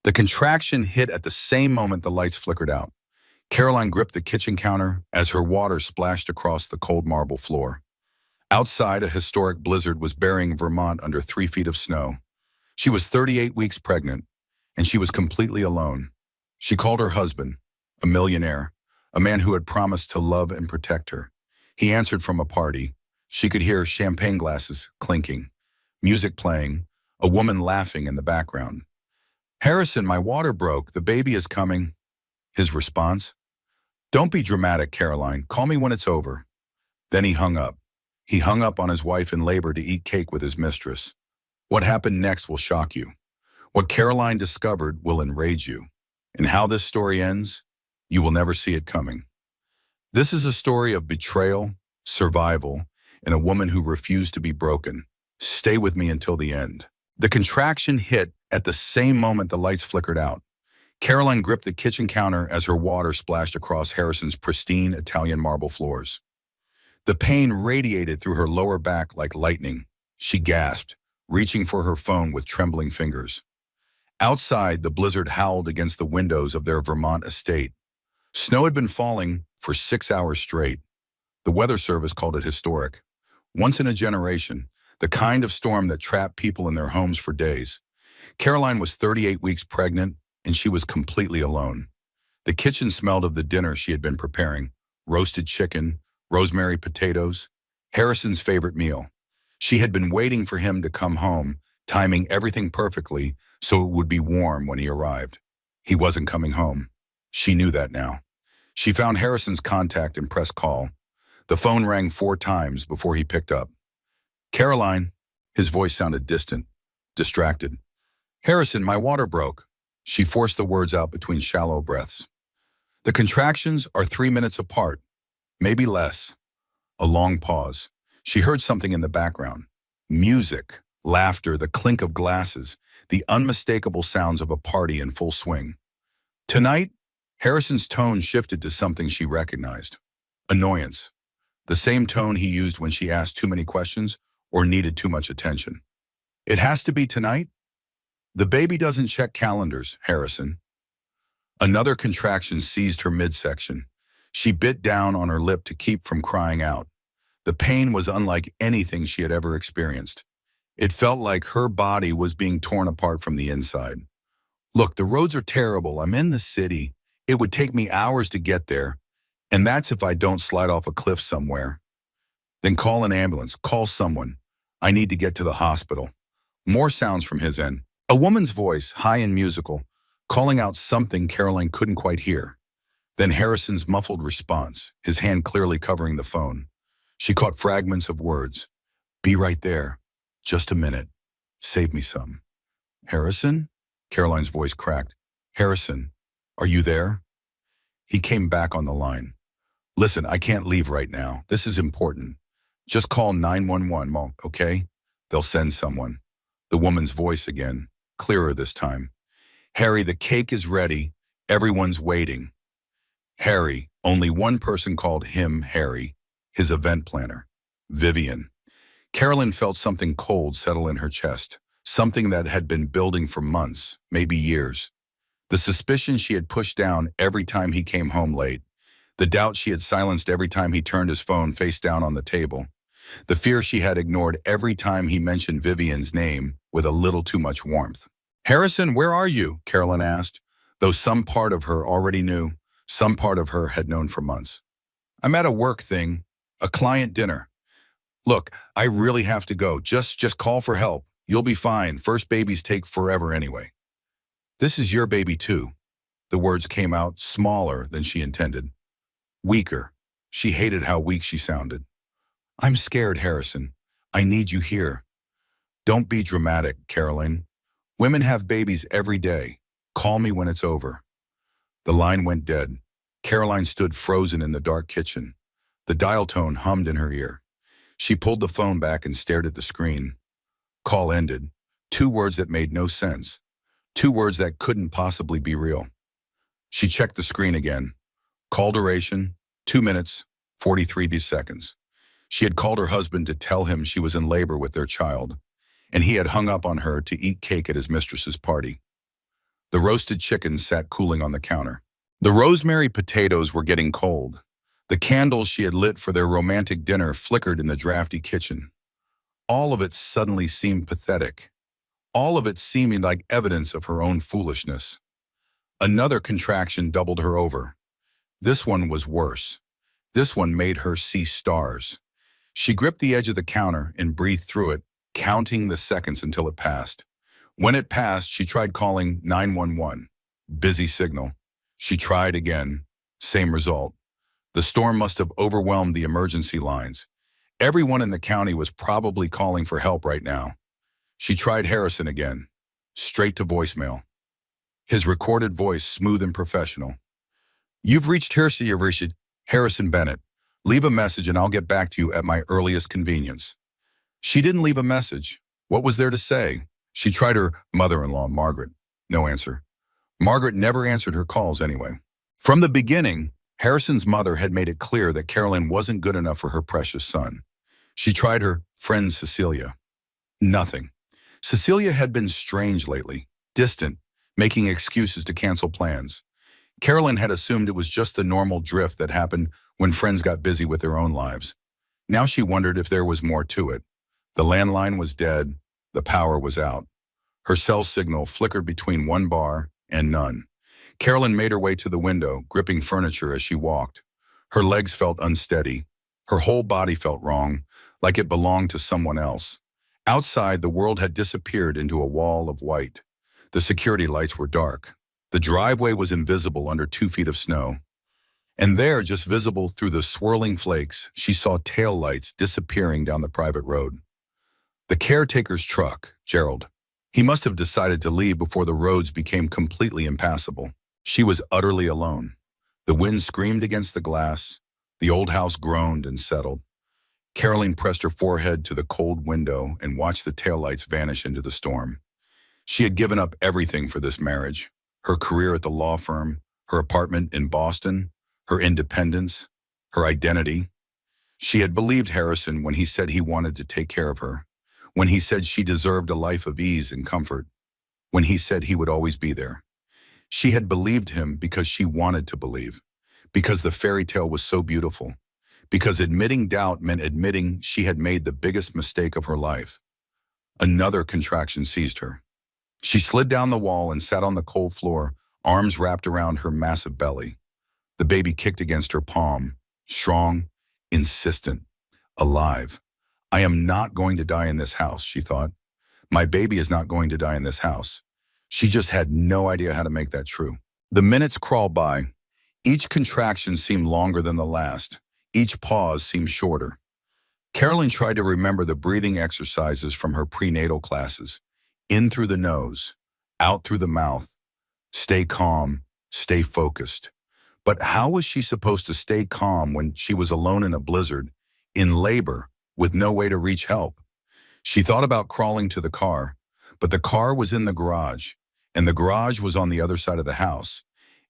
The contraction hit at the same moment the lights flickered out. Caroline gripped the kitchen counter as her water splashed across the cold marble floor. Outside, a historic blizzard was burying Vermont under 3 feet of snow. She was 38 weeks pregnant, and she was completely alone. She called her husband, a millionaire, a man who had promised to love and protect her. He answered from a party. She could hear champagne glasses clinking, music playing, a woman laughing in the background. "Harrison, my water broke. The baby is coming." His response? "Don't be dramatic, Caroline. Call me when it's over." Then he hung up. He hung up on his wife in labor to eat cake with his mistress. What happened next will shock you. What Caroline discovered will enrage you. And how this story ends, you will never see it coming. This is a story of betrayal, survival, and a woman who refused to be broken. Stay with me until the end. The contraction hit at the same moment the lights flickered out. Caroline gripped the kitchen counter as her water splashed across Harrison's pristine Italian marble floors. The pain radiated through her lower back like lightning. She gasped, reaching for her phone with trembling fingers. Outside, the blizzard howled against the windows of their Vermont estate. Snow had been falling for 6 hours straight. The Weather Service called it historic. Once in a generation, the kind of storm that trapped people in their homes for days. Caroline was 38 weeks pregnant, and she was completely alone. The kitchen smelled of the dinner she had been preparing: roasted chicken, rosemary potatoes, Harrison's favorite meal. She had been waiting for him to come home, timing everything perfectly so it would be warm when he arrived. He wasn't coming home. She knew that now. She found Harrison's contact and pressed call. The phone rang 4 times before he picked up. "Caroline." His voice sounded distant, distracted. "Harrison, my water broke." She forced the words out between shallow breaths. The contractions are 3 minutes apart, maybe less. A long pause. She heard something in the background. Music, laughter, the clink of glasses, the unmistakable sounds of a party in full swing. Tonight, Harrison's tone shifted to something she recognized. Annoyance. The same tone he used when she asked too many questions or needed too much attention. "It has to be tonight?" "The baby doesn't check calendars, Harrison." Another contraction seized her midsection. She bit down on her lip to keep from crying out. The pain was unlike anything she had ever experienced. It felt like her body was being torn apart from the inside. "Look, the roads are terrible. I'm in the city. It would take me hours to get there. And that's if I don't slide off a cliff somewhere." "Then call an ambulance. Call someone. I need to get to the hospital." More sounds from his end. A woman's voice, high and musical, calling out something Caroline couldn't quite hear. Then Harrison's muffled response, his hand clearly covering the phone. She caught fragments of words. "Be right there. Just a minute. Save me some." "Harrison?" Caroline's voice cracked. "Harrison, are you there?" He came back on the line. "Listen, I can't leave right now. This is important. Just call 911, Mom, okay? They'll send someone." The woman's voice again, clearer this time. "Harry, the cake is ready. Everyone's waiting." Harry, only one person called him Harry, his event planner. Vivian. Carolyn felt something cold settle in her chest, something that had been building for months, maybe years. The suspicion she had pushed down every time he came home late, the doubt she had silenced every time he turned his phone face down on the table, the fear she had ignored every time he mentioned Vivian's name with a little too much warmth. "Harrison, where are you?" Carolyn asked, though some part of her already knew, some part of her had known for months. "I'm at a work thing, a client dinner. Look, I really have to go. Just call for help. You'll be fine. First babies take forever anyway." "This is your baby too." The words came out smaller than she intended. Weaker. She hated how weak she sounded. "I'm scared, Harrison. I need you here." "Don't be dramatic, Caroline. Women have babies every day. Call me when it's over." The line went dead. Caroline stood frozen in the dark kitchen. The dial tone hummed in her ear. She pulled the phone back and stared at the screen. Call ended. 2 words that made no sense. 2 words that couldn't possibly be real. She checked the screen again. Call duration, 2 minutes, 43 seconds. She had called her husband to tell him she was in labor with their child, and he had hung up on her to eat cake at his mistress's party. The roasted chickens sat cooling on the counter. The rosemary potatoes were getting cold. The candles she had lit for their romantic dinner flickered in the drafty kitchen. All of it suddenly seemed pathetic. All of it seeming like evidence of her own foolishness. Another contraction doubled her over. This one was worse. This one made her see stars. She gripped the edge of the counter and breathed through it, counting the seconds until it passed. When it passed, she tried calling 911. Busy signal. She tried again. Same result. The storm must have overwhelmed the emergency lines. Everyone in the county was probably calling for help right now. She tried Harrison again. Straight to voicemail. His recorded voice smooth and professional. "You've reached Harrison Bennett. Leave a message and I'll get back to you at my earliest convenience." She didn't leave a message. What was there to say? She tried her mother-in-law, Margaret. No answer. Margaret never answered her calls anyway. From the beginning, Harrison's mother had made it clear that Carolyn wasn't good enough for her precious son. She tried her friend Cecilia. Nothing. Cecilia had been strange lately, distant, making excuses to cancel plans. Carolyn had assumed it was just the normal drift that happened when friends got busy with their own lives. Now she wondered if there was more to it. The landline was dead. The power was out. Her cell signal flickered between one bar and none. Carolyn made her way to the window, gripping furniture as she walked. Her legs felt unsteady. Her whole body felt wrong, like it belonged to someone else. Outside, the world had disappeared into a wall of white. The security lights were dark. The driveway was invisible under 2 feet of snow. And there, just visible through the swirling flakes, she saw tail lights disappearing down the private road. The caretaker's truck, Gerald. He must have decided to leave before the roads became completely impassable. She was utterly alone. The wind screamed against the glass. The old house groaned and settled. Caroline pressed her forehead to the cold window and watched the taillights vanish into the storm. She had given up everything for this marriage. Her career at the law firm, her apartment in Boston, her independence, her identity. She had believed Harrison when he said he wanted to take care of her, when he said she deserved a life of ease and comfort, when he said he would always be there. She had believed him because she wanted to believe, because the fairy tale was so beautiful, because admitting doubt meant admitting she had made the biggest mistake of her life. Another contraction seized her. She slid down the wall and sat on the cold floor, arms wrapped around her massive belly. The baby kicked against her palm, strong, insistent, alive. "I am not going to die in this house," she thought. "My baby is not going to die in this house." She just had no idea how to make that true. The minutes crawled by. Each contraction seemed longer than the last. Each pause seemed shorter. Carolyn tried to remember the breathing exercises from her prenatal classes. In through the nose, out through the mouth. Stay calm, stay focused. But how was she supposed to stay calm when she was alone in a blizzard, in labor, with no way to reach help? She thought about crawling to the car, but the car was in the garage, and the garage was on the other side of the house.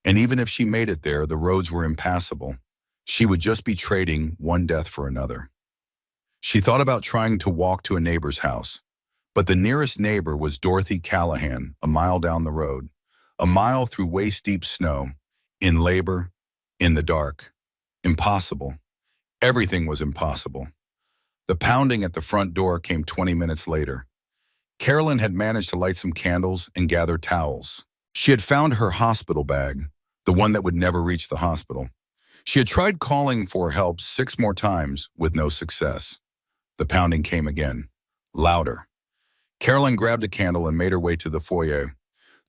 And even if she made it there, the roads were impassable. She would just be trading one death for another. She thought about trying to walk to a neighbor's house, but the nearest neighbor was Dorothy Callahan, a mile down the road, a mile through waist-deep snow, in labor, in the dark. Impossible. Everything was impossible. The pounding at the front door came 20 minutes later. Carolyn had managed to light some candles and gather towels. She had found her hospital bag, the one that would never reach the hospital. She had tried calling for help 6 more times with no success. The pounding came again, louder. Carolyn grabbed a candle and made her way to the foyer.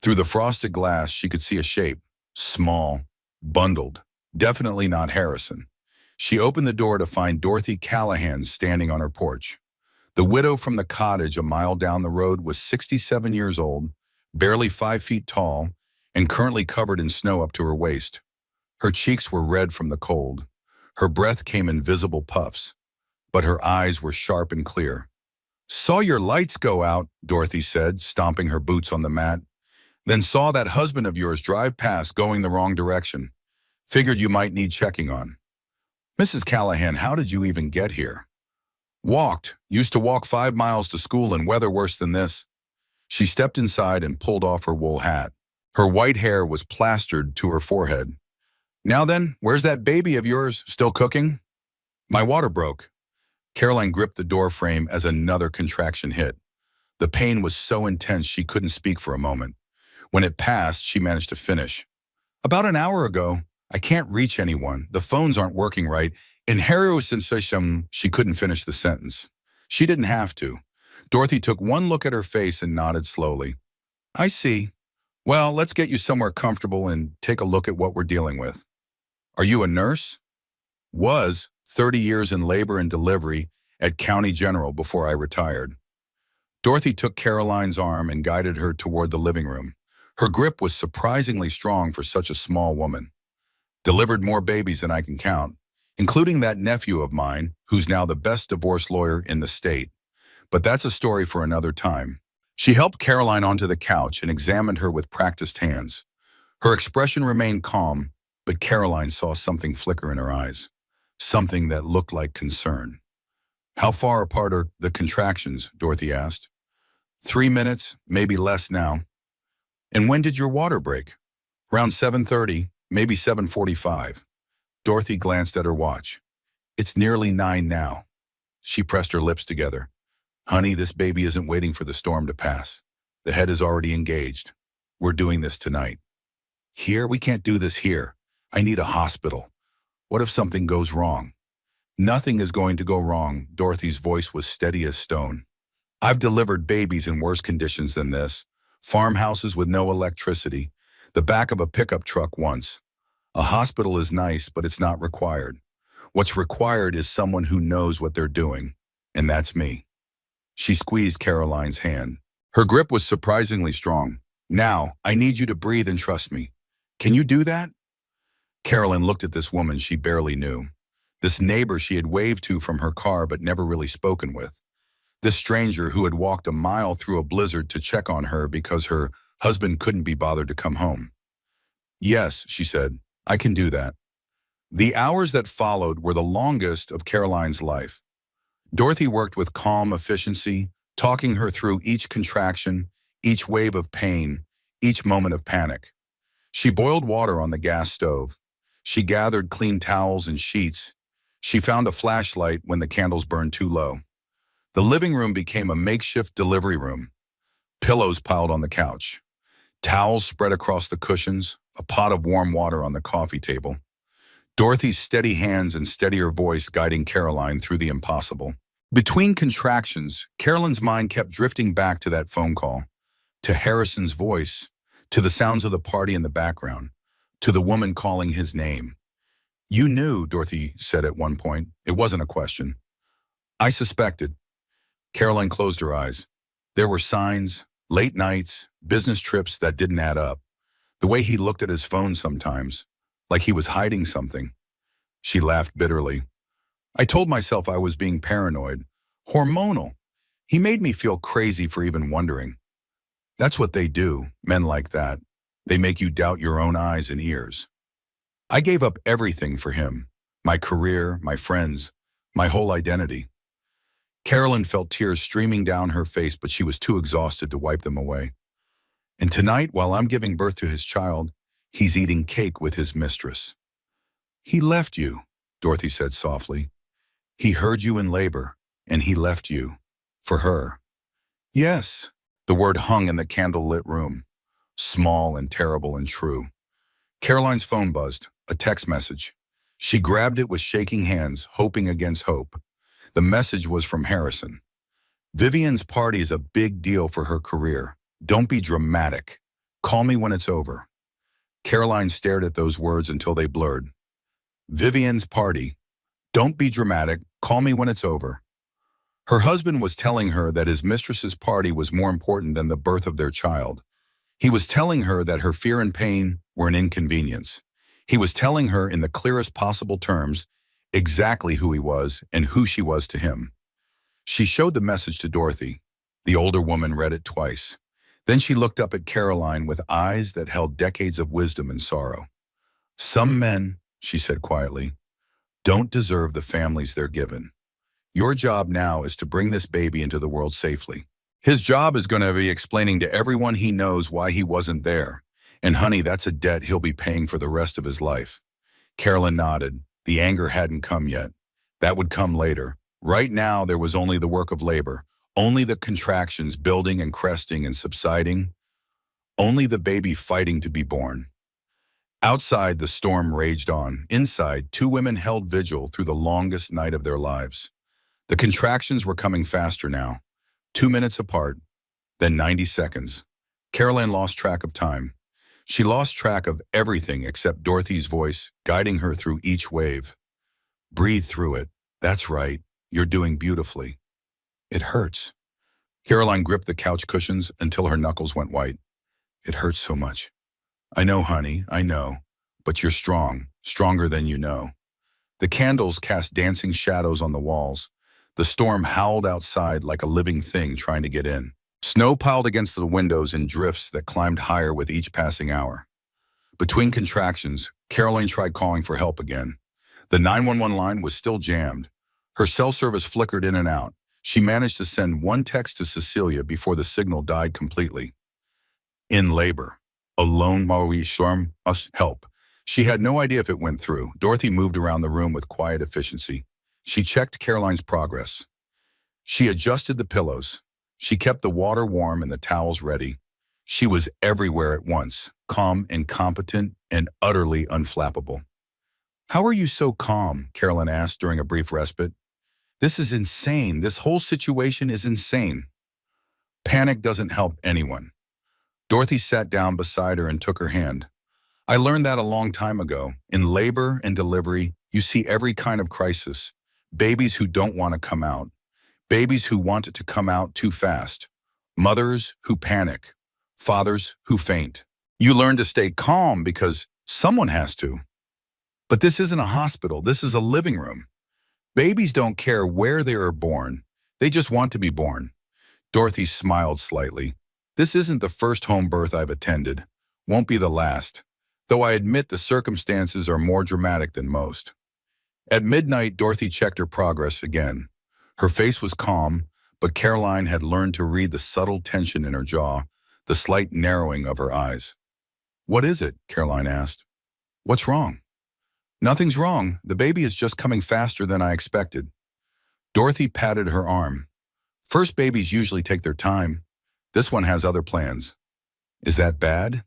Through the frosted glass, she could see a shape, small, bundled, definitely not Harrison. She opened the door to find Dorothy Callahan standing on her porch. The widow from the cottage a mile down the road was 67 years old, barely 5 feet tall, and currently covered in snow up to her waist. Her cheeks were red from the cold. Her breath came in visible puffs, but her eyes were sharp and clear. "Saw your lights go out," Dorothy said, stomping her boots on the mat. "Then saw that husband of yours drive past going the wrong direction. Figured you might need checking on." "Mrs. Callahan, how did you even get here?" "Walked. Used to walk 5 miles to school in weather worse than this." She stepped inside and pulled off her wool hat. Her white hair was plastered to her forehead. "Now then, where's that baby of yours? Still cooking?" "My water broke." Caroline gripped the door frame as another contraction hit. The pain was so intense she couldn't speak for a moment. When it passed, she managed to finish. "About an hour ago, I can't reach anyone. The phones aren't working right." In Hero sensation, she couldn't finish the sentence. She didn't have to. Dorothy took one look at her face and nodded slowly. "I see. Well, let's get you somewhere comfortable and take a look at what we're dealing with." "Are you a nurse?" "Was 30 years in labor and delivery at County General before I retired." Dorothy took Caroline's arm and guided her toward the living room. Her grip was surprisingly strong for such a small woman. "Delivered more babies than I can count, including that nephew of mine, who's now the best divorce lawyer in the state. But that's a story for another time." She helped Caroline onto the couch and examined her with practiced hands. Her expression remained calm, but Caroline saw something flicker in her eyes. Something that looked like concern. "How far apart are the contractions?" Dorothy asked. 3 minutes, maybe less now." "And when did your water break?" "Around 7:30, maybe 7:45. Dorothy glanced at her watch. "It's nearly 9 now." She pressed her lips together. "Honey, this baby isn't waiting for the storm to pass. The head is already engaged. We're doing this tonight." "Here? We can't do this here. I need a hospital. What if something goes wrong?" "Nothing is going to go wrong." Dorothy's voice was steady as stone. "I've delivered babies in worse conditions than this. Farmhouses with no electricity. The back of a pickup truck once. A hospital is nice, but it's not required. What's required is someone who knows what they're doing. And that's me." She squeezed Caroline's hand. Her grip was surprisingly strong. "Now, I need you to breathe and trust me. Can you do that?" Caroline looked at this woman she barely knew. This neighbor she had waved to from her car but never really spoken with. This stranger who had walked a mile through a blizzard to check on her because her husband couldn't be bothered to come home. "Yes," she said, "I can do that." The hours that followed were the longest of Caroline's life. Dorothy worked with calm efficiency, talking her through each contraction, each wave of pain, each moment of panic. She boiled water on the gas stove. She gathered clean towels and sheets. She found a flashlight when the candles burned too low. The living room became a makeshift delivery room. Pillows piled on the couch. Towels spread across the cushions, a pot of warm water on the coffee table. Dorothy's steady hands and steadier voice guiding Caroline through the impossible. Between contractions, Caroline's mind kept drifting back to that phone call, to Harrison's voice, to the sounds of the party in the background, to the woman calling his name. "You knew," Dorothy said at one point. It wasn't a question. "I suspected." Caroline closed her eyes. There were signs, late nights, business trips that didn't add up. The way he looked at his phone sometimes, like he was hiding something. She laughed bitterly. "I told myself I was being paranoid. Hormonal. He made me feel crazy for even wondering." That's what they do, men like that. They make you doubt your own eyes and ears. "I gave up everything for him. My career, my friends, my whole identity." Caroline felt tears streaming down her face, but she was too exhausted to wipe them away. "And tonight, while I'm giving birth to his child, he's eating cake with his mistress." "He left you," Dorothy said softly. "He heard you in labor, and he left you. For her." "Yes." The word hung in the candle-lit room. Small and terrible and true. Caroline's phone buzzed, a text message. She grabbed it with shaking hands, hoping against hope. The message was from Harrison. "Vivian's party is a big deal for her career. Don't be dramatic. Call me when it's over." Caroline stared at those words until they blurred. Vivian's party. Don't be dramatic. Call me when it's over. Her husband was telling her that his mistress's party was more important than the birth of their child. He was telling her that her fear and pain were an inconvenience. He was telling her in the clearest possible terms exactly who he was and who she was to him. She showed the message to Dorothy. The older woman read it twice. Then she looked up at Caroline with eyes that held decades of wisdom and sorrow. "Some men," she said quietly, "don't deserve the families they're given. Your job now is to bring this baby into the world safely. His job is going to be explaining to everyone he knows why he wasn't there, And honey, that's a debt he'll be paying for the rest of his life. Carolyn nodded. The anger hadn't come yet. That would come later. Right now, there was only the work of labor, only the contractions building and cresting and subsiding, only the baby fighting to be born. Outside, the storm raged on. Inside, two women held vigil through the longest night of their lives. The contractions were coming faster now, 2 minutes apart, then 90 seconds. Caroline lost track of time. She lost track of everything except Dorothy's voice guiding her through each wave. Breathe through it. That's right. You're doing beautifully. It hurts. Caroline gripped the couch cushions until her knuckles went white. It hurts so much. I know, honey, I know. But you're strong, stronger than you know. The candles cast dancing shadows on the walls. The storm howled outside like a living thing trying to get in. Snow piled against the windows in drifts that climbed higher with each passing hour. Between contractions, Caroline tried calling for help again. The 911 line was still jammed. Her cell service flickered in and out. She managed to send one text to Cecilia before the signal died completely. In labor. Alone while we storm us help. She had no idea if it went through. Dorothy moved around the room with quiet efficiency. She checked Caroline's progress. She adjusted the pillows. She kept the water warm and the towels ready. She was everywhere at once, calm and competent and utterly unflappable. How are you so calm? Caroline asked during a brief respite. This is insane. This whole situation is insane. Panic doesn't help anyone. Dorothy sat down beside her and took her hand. I learned that a long time ago. In labor and delivery, you see every kind of crisis. Babies who don't want to come out. Babies who want it to come out too fast. Mothers who panic. Fathers who faint. You learn to stay calm because someone has to. But this isn't a hospital. This is a living room. Babies don't care where they are born. They just want to be born. Dorothy smiled slightly. This isn't the first home birth I've attended. Won't be the last. Though I admit the circumstances are more dramatic than most. At midnight, Dorothy checked her progress again. Her face was calm, but Caroline had learned to read the subtle tension in her jaw, the slight narrowing of her eyes. What is it? Caroline asked. What's wrong? Nothing's wrong. The baby is just coming faster than I expected. Dorothy patted her arm. First babies usually take their time. This one has other plans. Is that bad?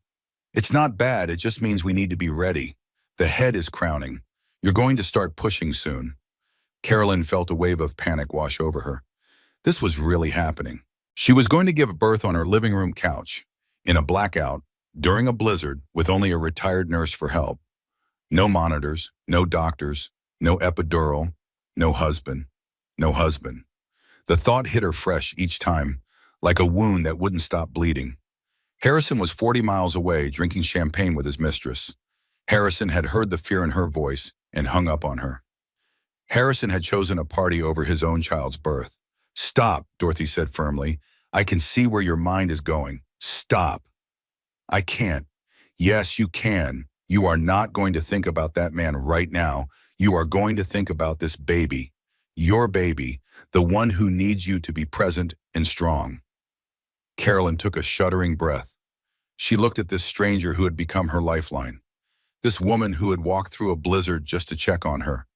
It's not bad. It just means we need to be ready. The head is crowning. You're going to start pushing soon. Caroline felt a wave of panic wash over her. This was really happening. She was going to give birth on her living room couch, in a blackout, during a blizzard, with only a retired nurse for help. No monitors, no doctors, no epidural, no husband, no husband. The thought hit her fresh each time, like a wound that wouldn't stop bleeding. Harrison was 40 miles away, drinking champagne with his mistress. Harrison had heard the fear in her voice and hung up on her. Harrison had chosen a party over his own child's birth. Stop, Dorothy said firmly. I can see where your mind is going. Stop. I can't. Yes, you can. You are not going to think about that man right now. You are going to think about this baby. Your baby, the one who needs you to be present and strong. Carolyn took a shuddering breath. She looked at this stranger who had become her lifeline. This woman who had walked through a blizzard just to check on her.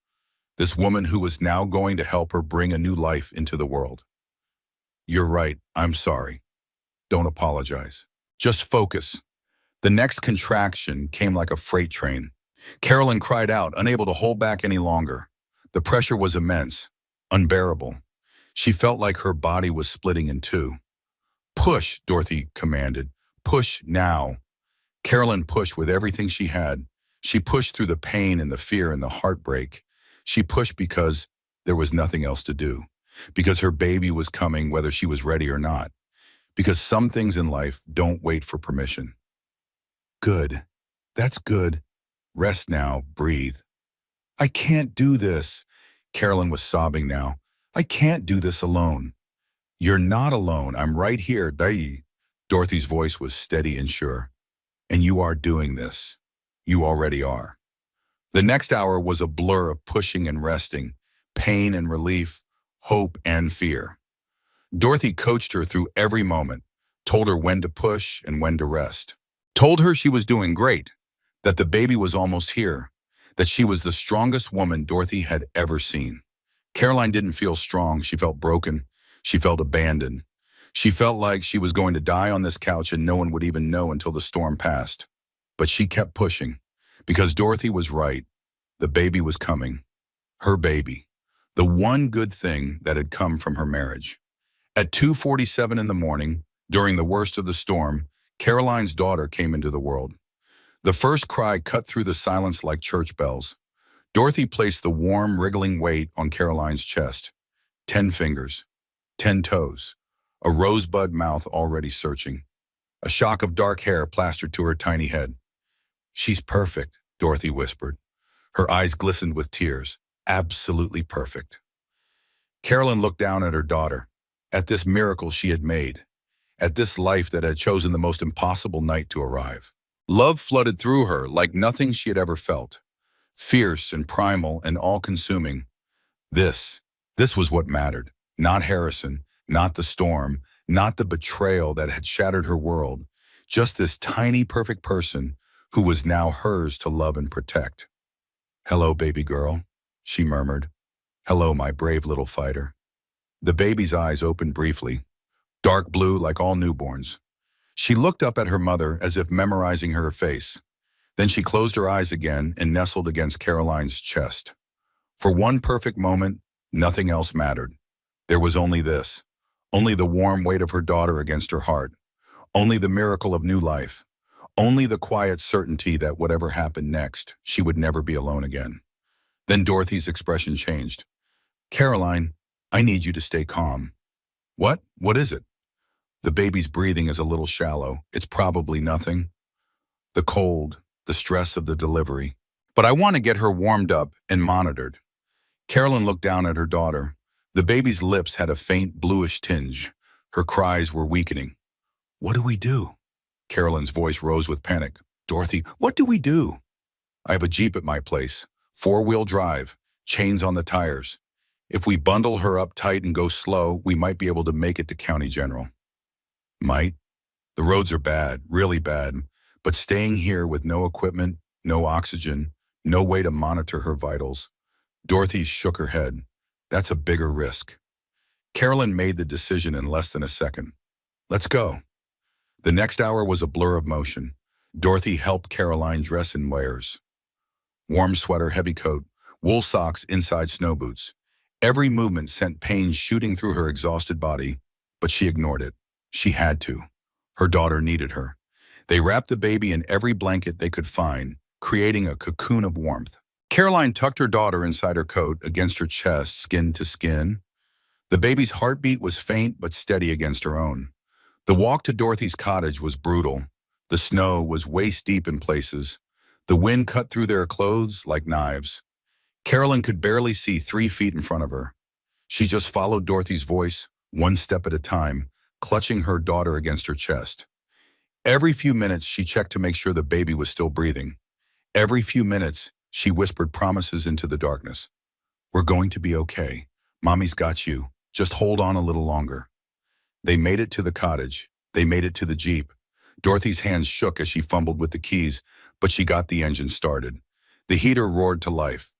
This woman who was now going to help her bring a new life into the world. You're right. I'm sorry. Don't apologize. Just focus. The next contraction came like a freight train. Carolyn cried out, unable to hold back any longer. The pressure was immense, unbearable. She felt like her body was splitting in two. Push, Dorothy commanded. Push now. Carolyn pushed with everything she had. She pushed through the pain and the fear and the heartbreak. She pushed because there was nothing else to do. Because her baby was coming whether she was ready or not. Because some things in life don't wait for permission. Good. That's good. Rest now. Breathe. I can't do this. Carolyn was sobbing now. I can't do this alone. You're not alone. I'm right here. Dai. Dorothy's voice was steady and sure. And you are doing this. You already are. The next hour was a blur of pushing and resting, pain and relief, hope and fear. Dorothy coached her through every moment, told her when to push and when to rest. told her she was doing great, that the baby was almost here, that she was the strongest woman Dorothy had ever seen. Caroline didn't feel strong. She felt broken. She felt abandoned. She felt like she was going to die on this couch and no one would even know until the storm passed. But she kept pushing, because Dorothy was right. The baby was coming. Her baby. The one good thing that had come from her marriage. At 2:47 in the morning, during the worst of the storm, Caroline's daughter came into the world. The first cry cut through the silence like church bells. Dorothy placed the warm, wriggling weight on Caroline's chest. 10 fingers, 10 toes, a rosebud mouth already searching, a shock of dark hair plastered to her tiny head. "She's perfect," Dorothy whispered. Her eyes glistened with tears. Absolutely perfect. Carolyn looked down at her daughter, at this miracle she had made, at this life that had chosen the most impossible night to arrive. Love flooded through her like nothing she had ever felt, fierce and primal and all-consuming. This was what mattered, not Harrison, not the storm, not the betrayal that had shattered her world, just this tiny, perfect person who was now hers to love and protect. "Hello, baby girl," she murmured. "Hello, my brave little fighter." The baby's eyes opened briefly, dark blue like all newborns. She looked up at her mother as if memorizing her face. Then she closed her eyes again and nestled against Caroline's chest. For one perfect moment, nothing else mattered. There was only this, only the warm weight of her daughter against her heart, only the miracle of new life, only the quiet certainty that whatever happened next, she would never be alone again. Then Dorothy's expression changed. "Caroline, I need you to stay calm." "What? What is it?" "The baby's breathing is a little shallow. It's probably nothing. The cold, the stress of the delivery. But I want to get her warmed up and monitored." Carolyn looked down at her daughter. The baby's lips had a faint bluish tinge. Her cries were weakening. "What do we do?" Carolyn's voice rose with panic. "Dorothy, what do we do?" "I have a Jeep at my place. 4-wheel drive, chains on the tires. If we bundle her up tight and go slow, we might be able to make it to County General." "Might? The roads are bad, really bad, but staying here with no equipment, no oxygen, no way to monitor her vitals." Dorothy shook her head. "That's a bigger risk." Carolyn made the decision in less than a second. "Let's go." The next hour was a blur of motion. Dorothy helped Caroline dress in layers. Warm sweater, heavy coat, wool socks inside snow boots. Every movement sent pain shooting through her exhausted body, but she ignored it. She had to. Her daughter needed her. They wrapped the baby in every blanket they could find, creating a cocoon of warmth. Caroline tucked her daughter inside her coat, against her chest, skin to skin. The baby's heartbeat was faint but steady against her own. The walk to Dorothy's cottage was brutal. The snow was waist-deep in places. The wind cut through their clothes like knives. Carolyn could barely see 3 feet in front of her. She just followed Dorothy's voice, one step at a time, clutching her daughter against her chest. Every few minutes, she checked to make sure the baby was still breathing. Every few minutes, she whispered promises into the darkness. "We're going to be okay. Mommy's got you. Just hold on a little longer." They made it to the cottage. They made it to the Jeep. Dorothy's hands shook as she fumbled with the keys, but she got the engine started. The heater roared to life.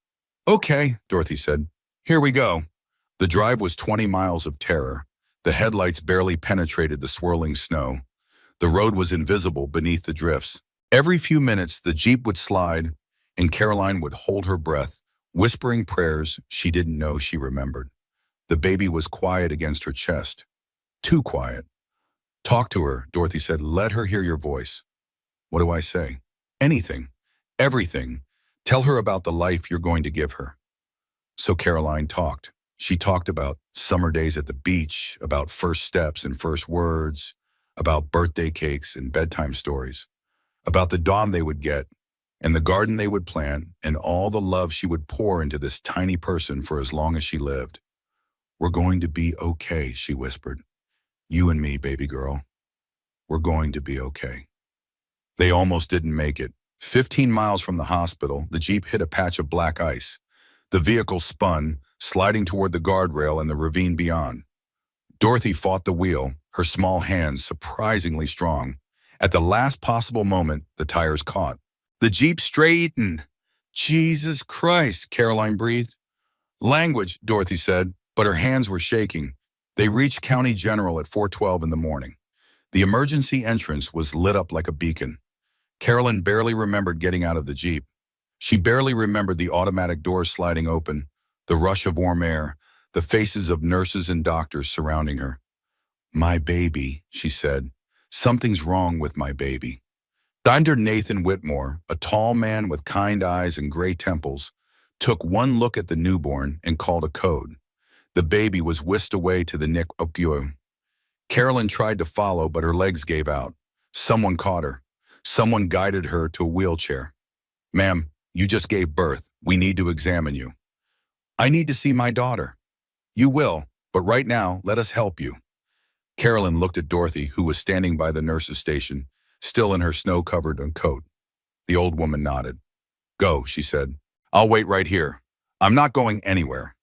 "Okay," Dorothy said. "Here we go." The drive was 20 miles of terror. The headlights barely penetrated the swirling snow. The road was invisible beneath the drifts. Every few minutes, the Jeep would slide, and Caroline would hold her breath, whispering prayers she didn't know she remembered. The baby was quiet against her chest. Too quiet. "Talk to her," Dorothy said. "Let her hear your voice." "What do I say?" "Anything. Everything. Tell her about the life you're going to give her." So Caroline talked. She talked about summer days at the beach, about first steps and first words, about birthday cakes and bedtime stories, about the dawn they would get and the garden they would plant and all the love she would pour into this tiny person for as long as she lived. "We're going to be okay," she whispered. "You and me, baby girl. We're going to be okay." They almost didn't make it. 15 miles from the hospital, the Jeep hit a patch of black ice. The vehicle spun, sliding toward the guardrail and the ravine beyond. Dorothy fought the wheel, her small hands surprisingly strong. At the last possible moment, the tires caught. The Jeep straightened. Jesus Christ, Caroline breathed. Language, Dorothy said, but her hands were shaking. They reached County General at 4:12 in the morning. The emergency entrance was lit up like a beacon. Carolyn barely remembered getting out of the Jeep. She barely remembered the automatic doors sliding open, the rush of warm air, the faces of nurses and doctors surrounding her. "My baby," she said. "Something's wrong with my baby." Dr. Nathan Whitmore, a tall man with kind eyes and gray temples, took one look at the newborn and called a code. The baby was whisked away to the NICU. Carolyn tried to follow, but her legs gave out. Someone caught her. Someone guided her to a wheelchair. "Ma'am, you just gave birth. We need to examine you." "I need to see my daughter." "You will, but right now, let us help you." Carolyn looked at Dorothy, who was standing by the nurse's station, still in her snow-covered coat. The old woman nodded. "Go," she said. "I'll wait right here. I'm not going anywhere."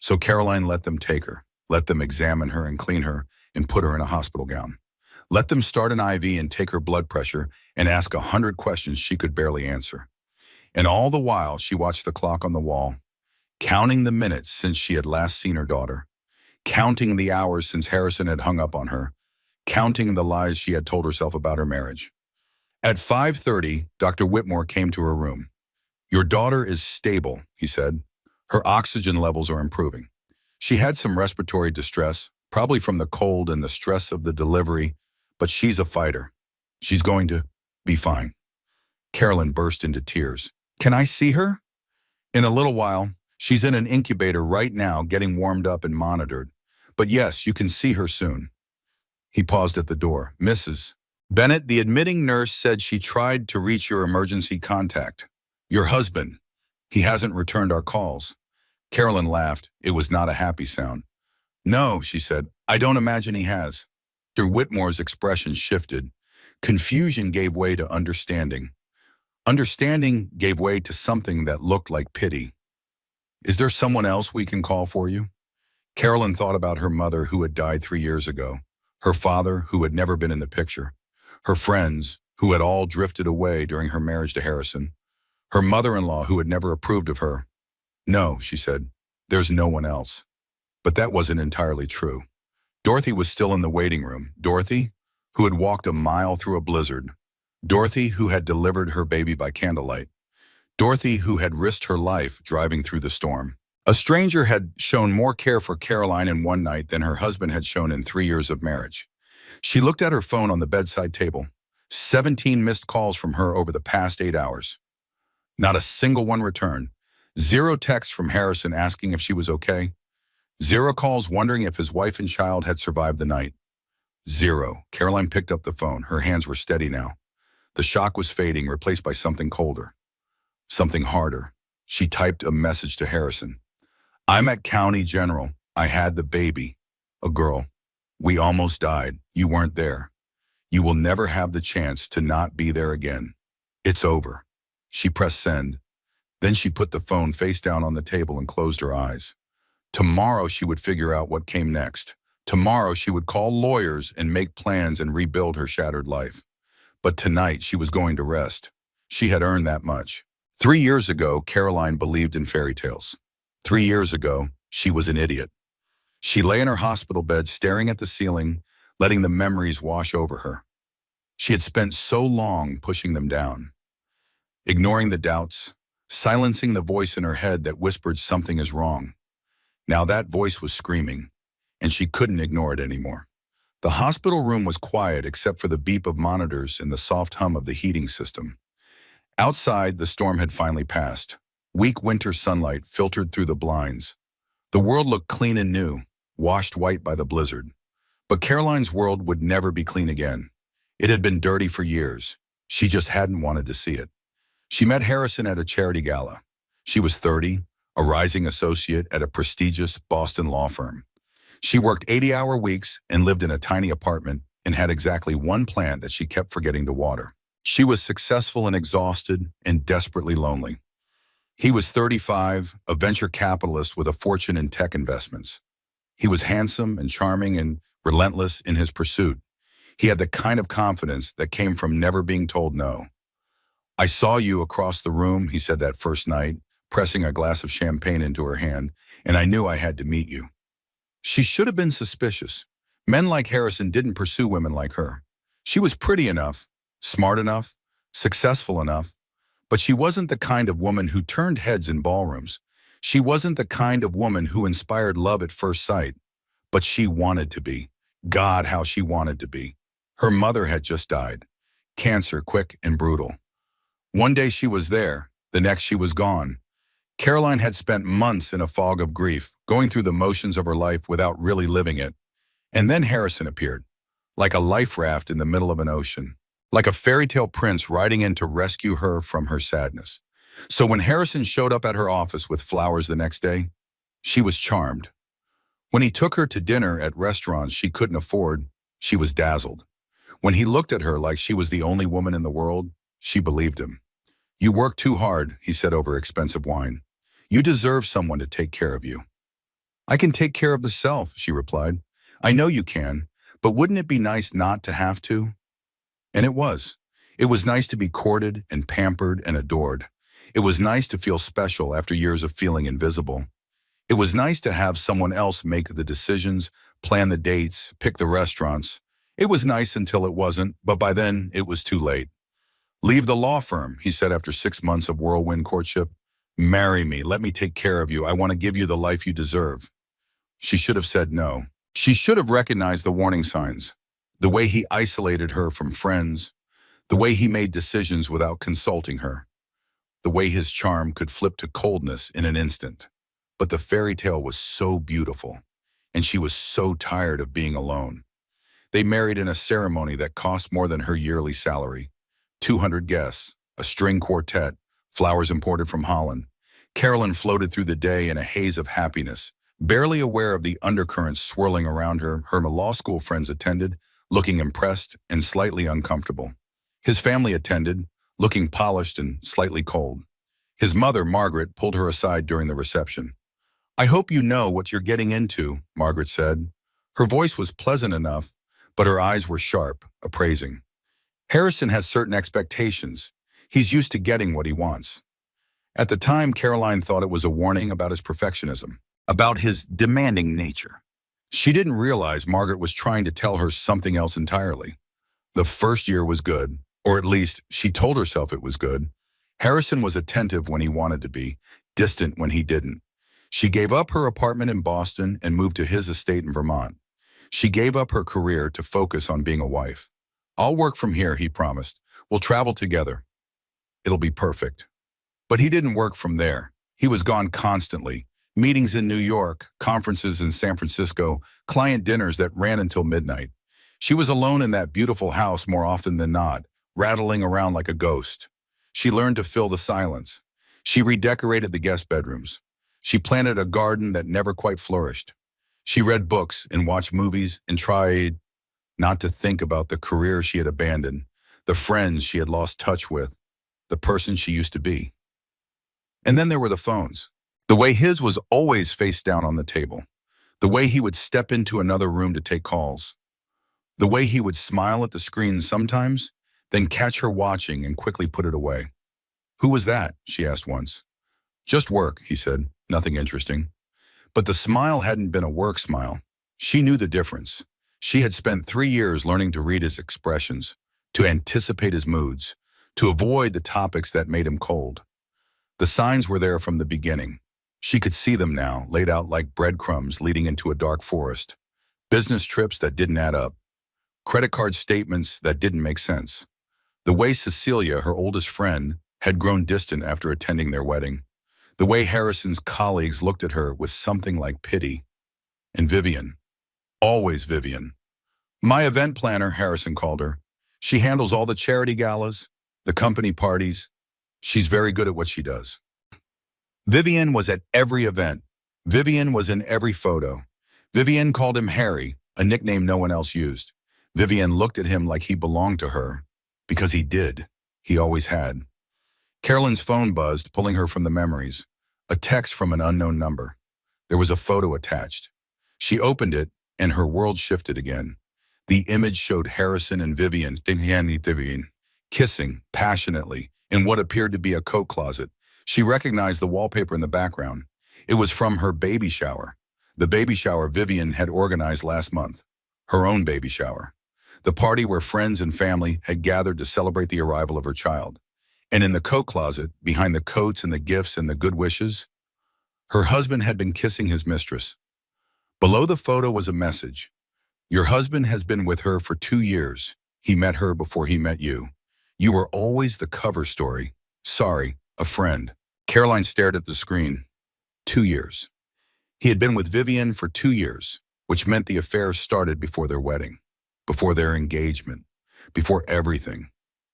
So Caroline let them take her, let them examine her and clean her and put her in a hospital gown. Let them start an IV and take her blood pressure and ask 100 questions she could barely answer. And all the while, she watched the clock on the wall, counting the minutes since she had last seen her daughter, counting the hours since Harrison had hung up on her, counting the lies she had told herself about her marriage. At 5:30, Dr. Whitmore came to her room. "Your daughter is stable," he said. "Her oxygen levels are improving. She had some respiratory distress, probably from the cold and the stress of the delivery, but she's a fighter. She's going to be fine." Carolyn burst into tears. "Can I see her?" "In a little while. She's in an incubator right now, getting warmed up and monitored. But yes, you can see her soon." He paused at the door. "Mrs. Bennett, the admitting nurse said she tried to reach your emergency contact. Your husband. He hasn't returned our calls." Carolyn laughed. It was not a happy sound. "No," she said. "I don't imagine he has." Dr. Whitmore's expression shifted. Confusion gave way to understanding. Understanding gave way to something that looked like pity. "Is there someone else we can call for you?" Carolyn thought about her mother who had died 3 years ago, her father who had never been in the picture, her friends who had all drifted away during her marriage to Harrison, her mother-in-law who had never approved of her. "No," she said, "there's no one else." But that wasn't entirely true. Dorothy was still in the waiting room. Dorothy, who had walked a mile through a blizzard. Dorothy, who had delivered her baby by candlelight. Dorothy, who had risked her life driving through the storm. A stranger had shown more care for Caroline in one night than her husband had shown in 3 years of marriage. She looked at her phone on the bedside table. 17 missed calls from her over the past 8 hours. Not a single one returned. 0 texts from Harrison asking if she was okay. 0 calls wondering if his wife and child had survived the night. 0. Caroline picked up the phone. Her hands were steady now. The shock was fading, replaced by something colder, something harder. She typed a message to Harrison. "I'm at County General. I had the baby. A girl. We almost died. You weren't there. You will never have the chance to not be there again. It's over." She pressed send. Then she put the phone face down on the table and closed her eyes. Tomorrow she would figure out what came next. Tomorrow she would call lawyers and make plans and rebuild her shattered life. But tonight she was going to rest. She had earned that much. 3 years ago, Caroline believed in fairy tales. 3 years ago, she was an idiot. She lay in her hospital bed staring at the ceiling, letting the memories wash over her. She had spent so long pushing them down, ignoring the doubts, silencing the voice in her head that whispered something is wrong. Now that voice was screaming, and she couldn't ignore it anymore. The hospital room was quiet except for the beep of monitors and the soft hum of the heating system. Outside, the storm had finally passed. Weak winter sunlight filtered through the blinds. The world looked clean and new, washed white by the blizzard. But Caroline's world would never be clean again. It had been dirty for years. She just hadn't wanted to see it. She met Harrison at a charity gala. She was 30, a rising associate at a prestigious Boston law firm. She worked 80-hour weeks and lived in a tiny apartment and had exactly one plant that she kept forgetting to water. She was successful and exhausted and desperately lonely. He was 35, a venture capitalist with a fortune in tech investments. He was handsome and charming and relentless in his pursuit. He had the kind of confidence that came from never being told no. I saw you across the room, he said that first night, pressing a glass of champagne into her hand, and I knew I had to meet you. She should have been suspicious. Men like Harrison didn't pursue women like her. She was pretty enough, smart enough, successful enough, but she wasn't the kind of woman who turned heads in ballrooms. She wasn't the kind of woman who inspired love at first sight, but she wanted to be. God, how she wanted to be. Her mother had just died. Cancer, quick and brutal. One day she was there, the next she was gone. Caroline had spent months in a fog of grief, going through the motions of her life without really living it. And then Harrison appeared, like a life raft in the middle of an ocean, like a fairy tale prince riding in to rescue her from her sadness. So when Harrison showed up at her office with flowers the next day, she was charmed. When he took her to dinner at restaurants she couldn't afford, she was dazzled. When he looked at her like she was the only woman in the world, she believed him. You work too hard, he said over expensive wine. You deserve someone to take care of you. I can take care of the self, she replied. I know you can, but wouldn't it be nice not to have to? And it was. It was nice to be courted and pampered and adored. It was nice to feel special after years of feeling invisible. It was nice to have someone else make the decisions, plan the dates, pick the restaurants. It was nice until it wasn't, but by then it was too late. Leave the law firm, he said after 6 months of whirlwind courtship. Marry me, let me take care of you. I want to give you the life you deserve. She should have said no. She should have recognized the warning signs. The way he isolated her from friends. The way he made decisions without consulting her. The way his charm could flip to coldness in an instant. But the fairy tale was so beautiful, and she was so tired of being alone. They married in a ceremony that cost more than her yearly salary. 200 guests, a string quartet, flowers imported from Holland. Carolyn floated through the day in a haze of happiness, barely aware of the undercurrents swirling around her. Her law school friends attended, looking impressed and slightly uncomfortable. His family attended, looking polished and slightly cold. His mother, Margaret, pulled her aside during the reception. I hope you know what you're getting into, Margaret said. Her voice was pleasant enough, but her eyes were sharp, appraising. Harrison has certain expectations. He's used to getting what he wants. At the time, Caroline thought it was a warning about his perfectionism, about his demanding nature. She didn't realize Margaret was trying to tell her something else entirely. The first year was good, or at least she told herself it was good. Harrison was attentive when he wanted to be, distant when he didn't. She gave up her apartment in Boston and moved to his estate in Vermont. She gave up her career to focus on being a wife. I'll work from here, he promised. We'll travel together. It'll be perfect. But he didn't work from there. He was gone constantly. Meetings in New York, conferences in San Francisco, client dinners that ran until midnight. She was alone in that beautiful house more often than not, rattling around like a ghost. She learned to fill the silence. She redecorated the guest bedrooms. She planted a garden that never quite flourished. She read books and watched movies and tried not to think about the career she had abandoned, the friends she had lost touch with, the person she used to be. And then there were the phones. The way his was always face down on the table. The way he would step into another room to take calls. The way he would smile at the screen sometimes, then catch her watching and quickly put it away. Who was that? She asked once. Just work, he said. Nothing interesting. But the smile hadn't been a work smile. She knew the difference. She had spent 3 years learning to read his expressions, to anticipate his moods, to avoid the topics that made him cold. The signs were there from the beginning. She could see them now, laid out like breadcrumbs leading into a dark forest. Business trips that didn't add up. Credit card statements that didn't make sense. The way Cecilia, her oldest friend, had grown distant after attending their wedding. The way Harrison's colleagues looked at her with something like pity. And Vivian. Always Vivian. My event planner, Harrison called her. She handles all the charity galas, the company parties. She's very good at what she does. Vivian was at every event. Vivian was in every photo. Vivian called him Harry, a nickname no one else used. Vivian looked at him like he belonged to her, because he did. He always had. Carolyn's phone buzzed, pulling her from the memories. A text from an unknown number. There was a photo attached. She opened it, and her world shifted again. The image showed Harrison and Vivian kissing passionately in what appeared to be a coat closet. She recognized the wallpaper in the background. It was from her baby shower. The baby shower Vivian had organized last month. Her own baby shower. The party where friends and family had gathered to celebrate the arrival of her child. And in the coat closet, behind the coats and the gifts and the good wishes, her husband had been kissing his mistress. Below the photo was a message. Your husband has been with her for 2 years. He met her before he met you. You were always the cover story. Sorry, a friend. Caroline stared at the screen. 2 years. He had been with Vivian for 2 years, which meant the affair started before their wedding, before their engagement, before everything.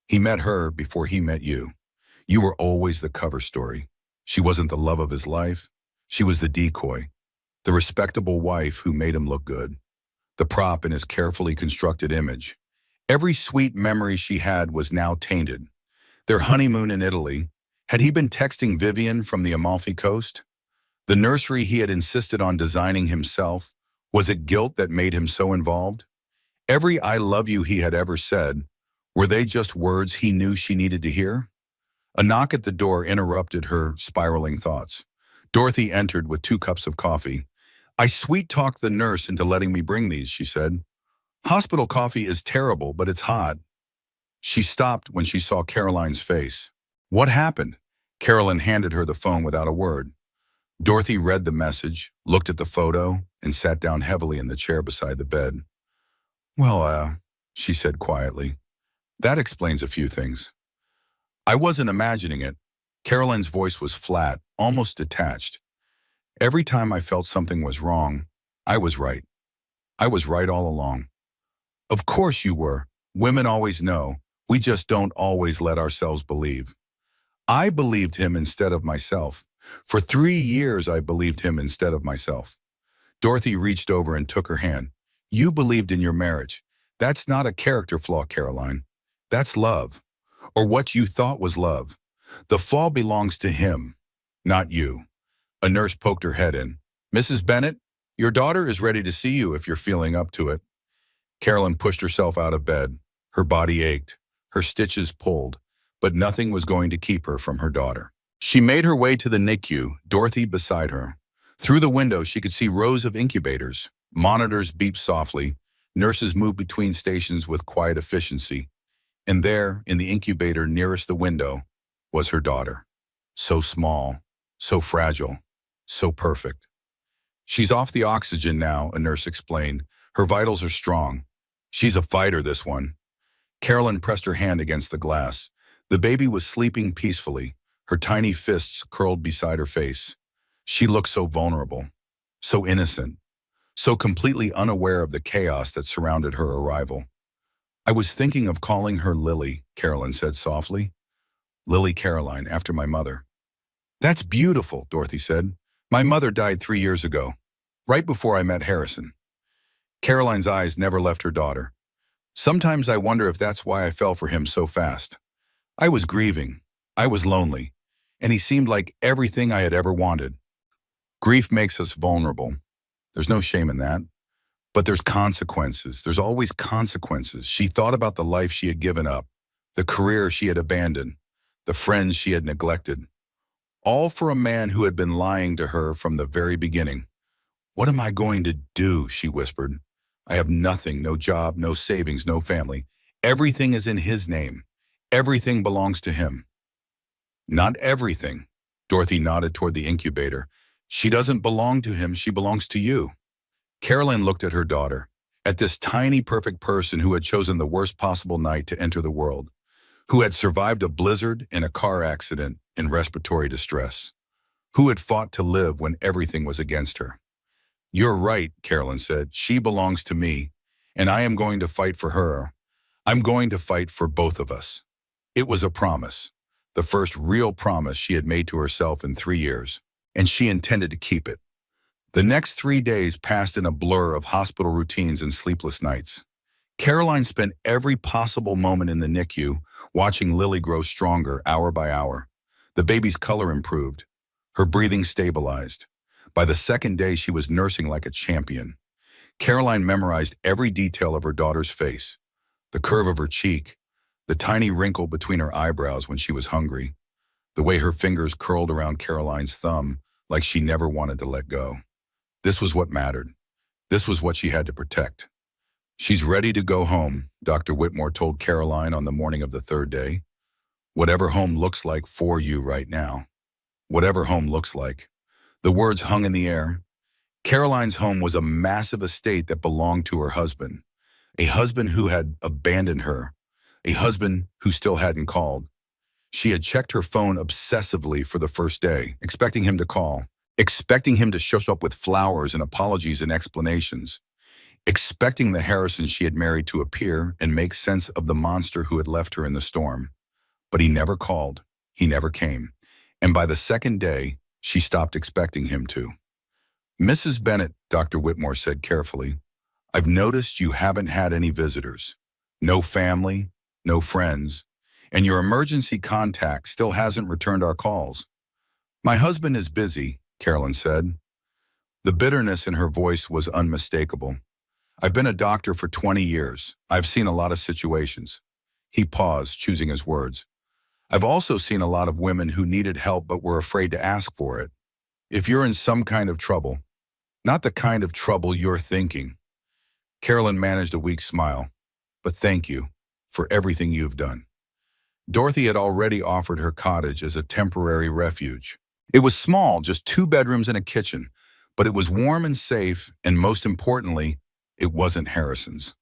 He met her before he met you. You were always the cover story. She wasn't the love of his life. She was the decoy, the respectable wife who made him look good, the prop in his carefully constructed image. Every sweet memory she had was now tainted. Their honeymoon in Italy. Had he been texting Vivian from the Amalfi Coast? The nursery he had insisted on designing himself. Was it guilt that made him so involved? Every I love you he had ever said, were they just words he knew she needed to hear? A knock at the door interrupted her spiraling thoughts. Dorothy entered with 2 cups of coffee. I sweet-talked the nurse into letting me bring these, she said. Hospital coffee is terrible, but it's hot. She stopped when she saw Caroline's face. What happened? Caroline handed her the phone without a word. Dorothy read the message, looked at the photo, and sat down heavily in the chair beside the bed. Well, she said quietly, that explains a few things. I wasn't imagining it. Caroline's voice was flat, almost detached. Every time I felt something was wrong, I was right. I was right all along. Of course you were. Women always know. We just don't always let ourselves believe. I believed him instead of myself. For 3 years I believed him instead of myself. Dorothy reached over and took her hand. You believed in your marriage. That's not a character flaw, Caroline. That's love. Or what you thought was love. The flaw belongs to him, not you. A nurse poked her head in. Mrs. Bennett, your daughter is ready to see you if you're feeling up to it. Caroline pushed herself out of bed. Her body ached, her stitches pulled, but nothing was going to keep her from her daughter. She made her way to the NICU, Dorothy beside her. Through the window, she could see rows of incubators. Monitors beeped softly. Nurses moved between stations with quiet efficiency. And there, in the incubator nearest the window, was her daughter. So small, so fragile, so perfect. She's off the oxygen now, a nurse explained. Her vitals are strong. She's a fighter, this one. Caroline pressed her hand against the glass. The baby was sleeping peacefully, her tiny fists curled beside her face. She looked so vulnerable, so innocent, so completely unaware of the chaos that surrounded her arrival. I was thinking of calling her Lily, Caroline said softly. Lily Caroline, after my mother. That's beautiful, Dorothy said. My mother died 3 years ago, right before I met Harrison. Caroline's eyes never left her daughter. Sometimes I wonder if that's why I fell for him so fast. I was grieving. I was lonely. And he seemed like everything I had ever wanted. Grief makes us vulnerable. There's no shame in that. But there's consequences. There's always consequences. She thought about the life she had given up, the career she had abandoned, the friends she had neglected. All for a man who had been lying to her from the very beginning. What am I going to do? She whispered. I have nothing, no job, no savings, no family. Everything is in his name. Everything belongs to him. Not everything. Dorothy nodded toward the incubator. She doesn't belong to him, she belongs to you. Caroline looked at her daughter, at this tiny, perfect person who had chosen the worst possible night to enter the world, who had survived a blizzard and a car accident in respiratory distress, who had fought to live when everything was against her. You're right, Caroline said. She belongs to me, and I am going to fight for her. I'm going to fight for both of us. It was a promise, the first real promise she had made to herself in 3 years, and she intended to keep it. The next 3 days passed in a blur of hospital routines and sleepless nights. Caroline spent every possible moment in the NICU watching Lily grow stronger hour by hour. The baby's color improved. Her breathing stabilized. By the second day, she was nursing like a champion. Caroline memorized every detail of her daughter's face, the curve of her cheek, the tiny wrinkle between her eyebrows when she was hungry, the way her fingers curled around Caroline's thumb like she never wanted to let go. This was what mattered. This was what she had to protect. She's ready to go home, Dr. Whitmore told Caroline on the morning of the third day. Whatever home looks like for you right now. Whatever home looks like. The words hung in the air. Caroline's home was a massive estate that belonged to her husband, a husband who had abandoned her, a husband who still hadn't called. She had checked her phone obsessively for the first day, expecting him to call, expecting him to show up with flowers and apologies and explanations, expecting the Harrison she had married to appear and make sense of the monster who had left her in the storm. But he never called, he never came, and by the second day, she stopped expecting him to. Mrs. Bennett, Dr. Whitmore said carefully, I've noticed you haven't had any visitors. No family, no friends, and your emergency contact still hasn't returned our calls. My husband is busy, Carolyn said. The bitterness in her voice was unmistakable. I've been a doctor for 20 years. I've seen a lot of situations. He paused, choosing his words. I've also seen a lot of women who needed help but were afraid to ask for it. If you're in some kind of trouble, not the kind of trouble you're thinking. Carolyn managed a weak smile. But thank you for everything you've done. Dorothy had already offered her cottage as a temporary refuge. It was small, just 2 bedrooms and a kitchen, but it was warm and safe, and most importantly, it wasn't Harrison's.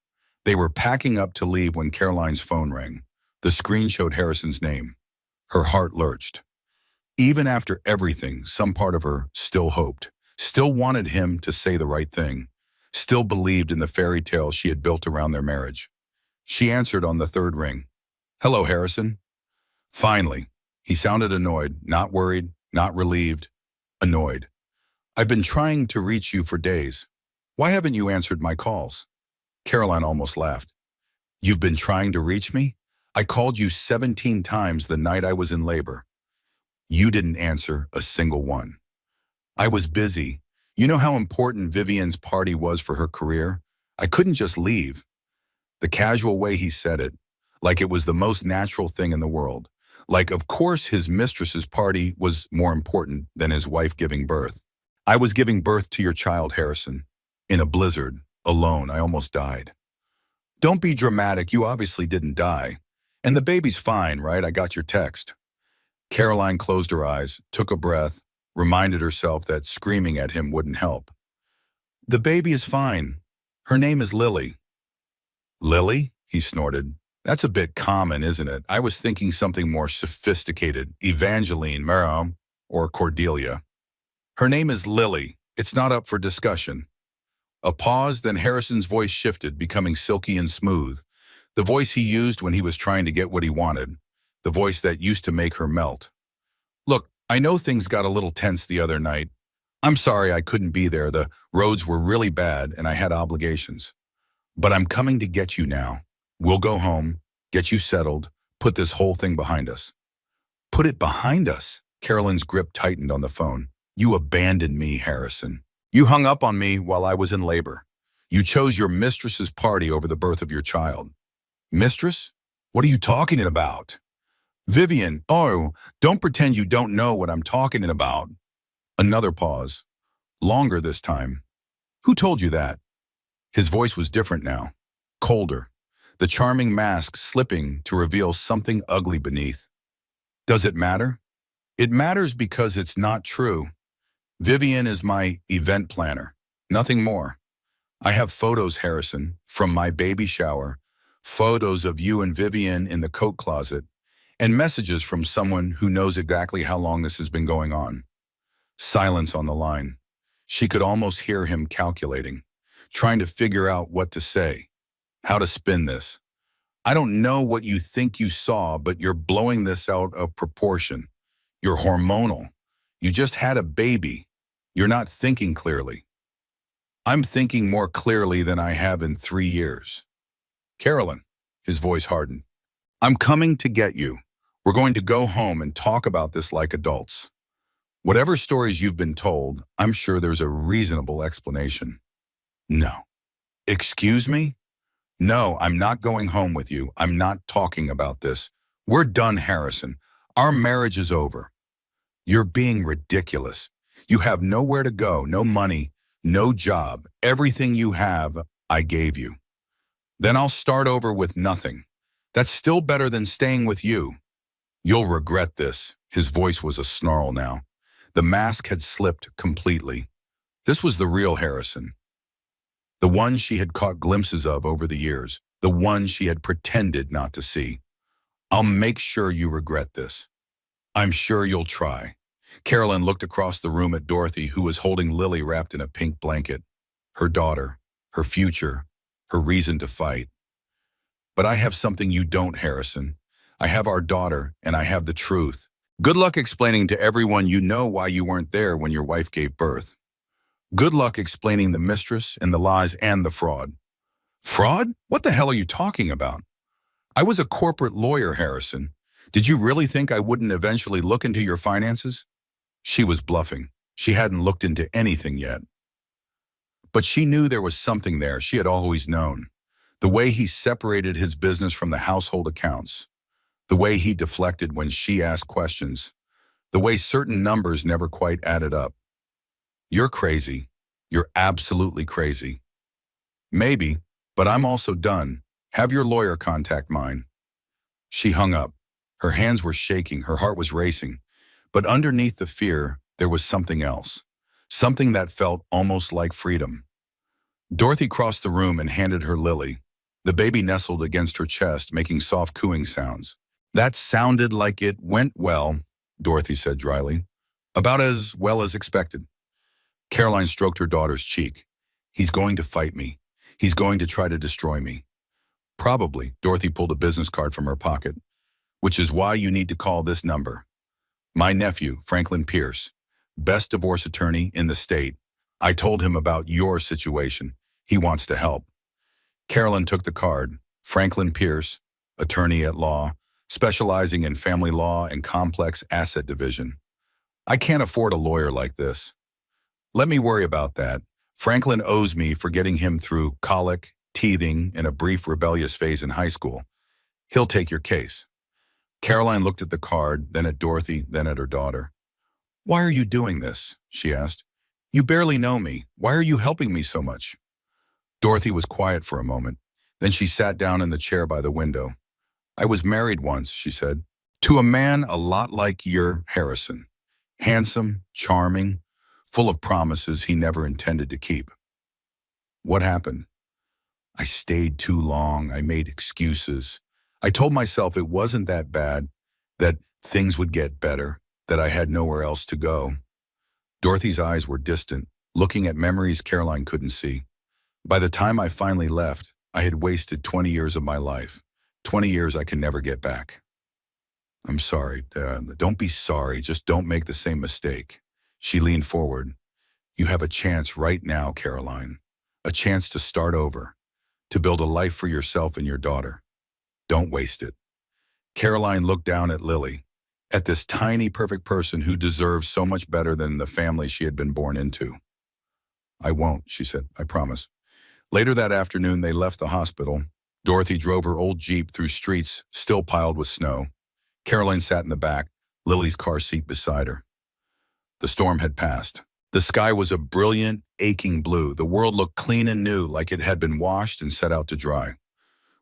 They were packing up to leave when Caroline's phone rang. The screen showed Harrison's name. Her heart lurched. Even after everything, some part of her still hoped, still wanted him to say the right thing, still believed in the fairy tale she had built around their marriage. She answered on the third ring. Hello, Harrison. Finally, he sounded annoyed, not worried, not relieved, annoyed. I've been trying to reach you for days. Why haven't you answered my calls? Caroline almost laughed. You've been trying to reach me? I called you 17 times the night I was in labor. You didn't answer a single one. I was busy. You know how important Vivian's party was for her career? I couldn't just leave. The casual way he said it, like it was the most natural thing in the world. Like, of course, his mistress's party was more important than his wife giving birth. I was giving birth to your child, Harrison. In a blizzard, alone, I almost died. Don't be dramatic, you obviously didn't die. And the baby's fine, right? I got your text. Caroline closed her eyes, took a breath, reminded herself that screaming at him wouldn't help. The baby is fine. Her name is Lily. Lily? He snorted. That's a bit common, isn't it? I was thinking something more sophisticated. Evangeline, Miriam, or Cordelia. Her name is Lily. It's not up for discussion. A pause, then Harrison's voice shifted, becoming silky and smooth. The voice he used when he was trying to get what he wanted. The voice that used to make her melt. Look, I know things got a little tense the other night. I'm sorry I couldn't be there. The roads were really bad and I had obligations. But I'm coming to get you now. We'll go home, get you settled, put this whole thing behind us. Put it behind us? Carolyn's grip tightened on the phone. You abandoned me, Harrison. You hung up on me while I was in labor. You chose your mistress's party over the birth of your child. Mistress? What are you talking about? Vivian, oh, don't pretend you don't know what I'm talking about. Another pause. Longer this time. Who told you that? His voice was different now. Colder. The charming mask slipping to reveal something ugly beneath. Does it matter? It matters because it's not true. Vivian is my event planner. Nothing more. I have photos, Harrison, from my baby shower, photos of you and Vivian in the coat closet, and messages from someone who knows exactly how long this has been going on. Silence on the line. She could almost hear him calculating, trying to figure out what to say, how to spin this. I don't know what you think you saw, but you're blowing this out of proportion. You're hormonal. You just had a baby. You're not thinking clearly. I'm thinking more clearly than I have in 3 years. Carolyn, his voice hardened. I'm coming to get you. We're going to go home and talk about this like adults. Whatever stories you've been told, I'm sure there's a reasonable explanation. No. Excuse me? No, I'm not going home with you. I'm not talking about this. We're done, Harrison. Our marriage is over. You're being ridiculous. You have nowhere to go, no money, no job. Everything you have, I gave you. Then I'll start over with nothing. That's still better than staying with you. You'll regret this. His voice was a snarl now. The mask had slipped completely. This was the real Harrison. The one she had caught glimpses of over the years. The one she had pretended not to see. I'll make sure you regret this. I'm sure you'll try. Carolyn looked across the room at Dorothy, who was holding Lily wrapped in a pink blanket. Her daughter, her future, her reason to fight. But I have something you don't, Harrison. I have our daughter, and I have the truth. Good luck explaining to everyone you know why you weren't there when your wife gave birth. Good luck explaining the mistress and the lies and the fraud. Fraud? What the hell are you talking about? I was a corporate lawyer, Harrison. Did you really think I wouldn't eventually look into your finances? She was bluffing. She hadn't looked into anything yet. But she knew there was something there she had always known. The way he separated his business from the household accounts. The way he deflected when she asked questions. The way certain numbers never quite added up. You're crazy. You're absolutely crazy. Maybe, but I'm also done. Have your lawyer contact mine. She hung up. Her hands were shaking, her heart was racing. But underneath the fear, there was something else. Something that felt almost like freedom. Dorothy crossed the room and handed her Lily. The baby nestled against her chest, making soft cooing sounds. That sounded like it went well, Dorothy said dryly. About as well as expected. Caroline stroked her daughter's cheek. He's going to fight me. He's going to try to destroy me. Probably, Dorothy pulled a business card from her pocket. Which is why you need to call this number. My nephew, Franklin Pierce, best divorce attorney in the state. I told him about your situation. He wants to help. Carolyn took the card. Franklin Pierce, attorney at law, specializing in family law and complex asset division. I can't afford a lawyer like this. Let me worry about that. Franklin owes me for getting him through colic, teething, and a brief rebellious phase in high school. He'll take your case. Caroline looked at the card, then at Dorothy, then at her daughter. Why are you doing this? She asked. You barely know me. Why are you helping me so much? Dorothy was quiet for a moment. Then she sat down in the chair by the window. I was married once, she said, to a man a lot like your Harrison. Handsome, charming, full of promises he never intended to keep. What happened? I stayed too long. I made excuses. I told myself it wasn't that bad, that things would get better, that I had nowhere else to go. Dorothy's eyes were distant, looking at memories Caroline couldn't see. By the time I finally left, I had wasted 20 years of my life, 20 years I can never get back. I'm sorry. Don't be sorry. Just don't make the same mistake. She leaned forward. You have a chance right now, Caroline. A chance to start over, to build a life for yourself and your daughter. Don't waste it. Caroline looked down at Lily, at this tiny, perfect person who deserves so much better than the family she had been born into. I won't, she said, I promise. Later that afternoon, they left the hospital. Dorothy drove her old Jeep through streets still piled with snow. Caroline sat in the back, Lily's car seat beside her. The storm had passed. The sky was a brilliant, aching blue. The world looked clean and new, like it had been washed and set out to dry.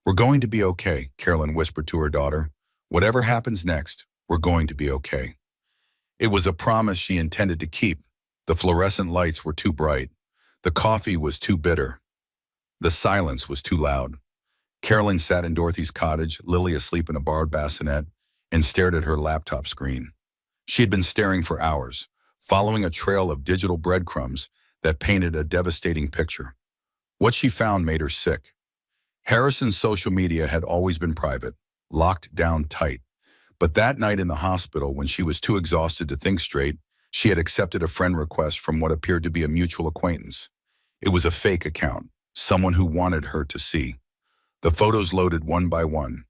We're going to be okay, Carolyn whispered to her daughter. Whatever happens next, we're going to be okay. It was a promise she intended to keep. The fluorescent lights were too bright. The coffee was too bitter. The silence was too loud. Carolyn sat in Dorothy's cottage, Lily asleep in a borrowed bassinet, and stared at her laptop screen. She had been staring for hours, following a trail of digital breadcrumbs that painted a devastating picture. What she found made her sick. Harrison's social media had always been private, locked down tight. But that night in the hospital, when she was too exhausted to think straight, she had accepted a friend request from what appeared to be a mutual acquaintance. It was a fake account, someone who wanted her to see. The photos loaded one by one.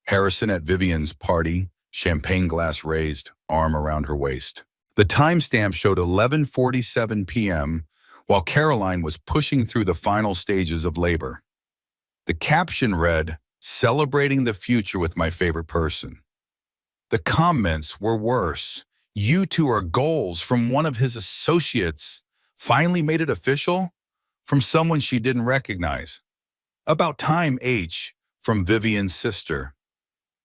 Harrison at Vivian's party, champagne glass raised, arm around her waist. The timestamp showed 11:47 p.m., while Caroline was pushing through the final stages of labor. The caption read, "Celebrating the future with my favorite person." The comments were worse. "You two are goals," from one of his associates. "Finally made it official," from someone she didn't recognize. "About time, H," from Vivian's sister.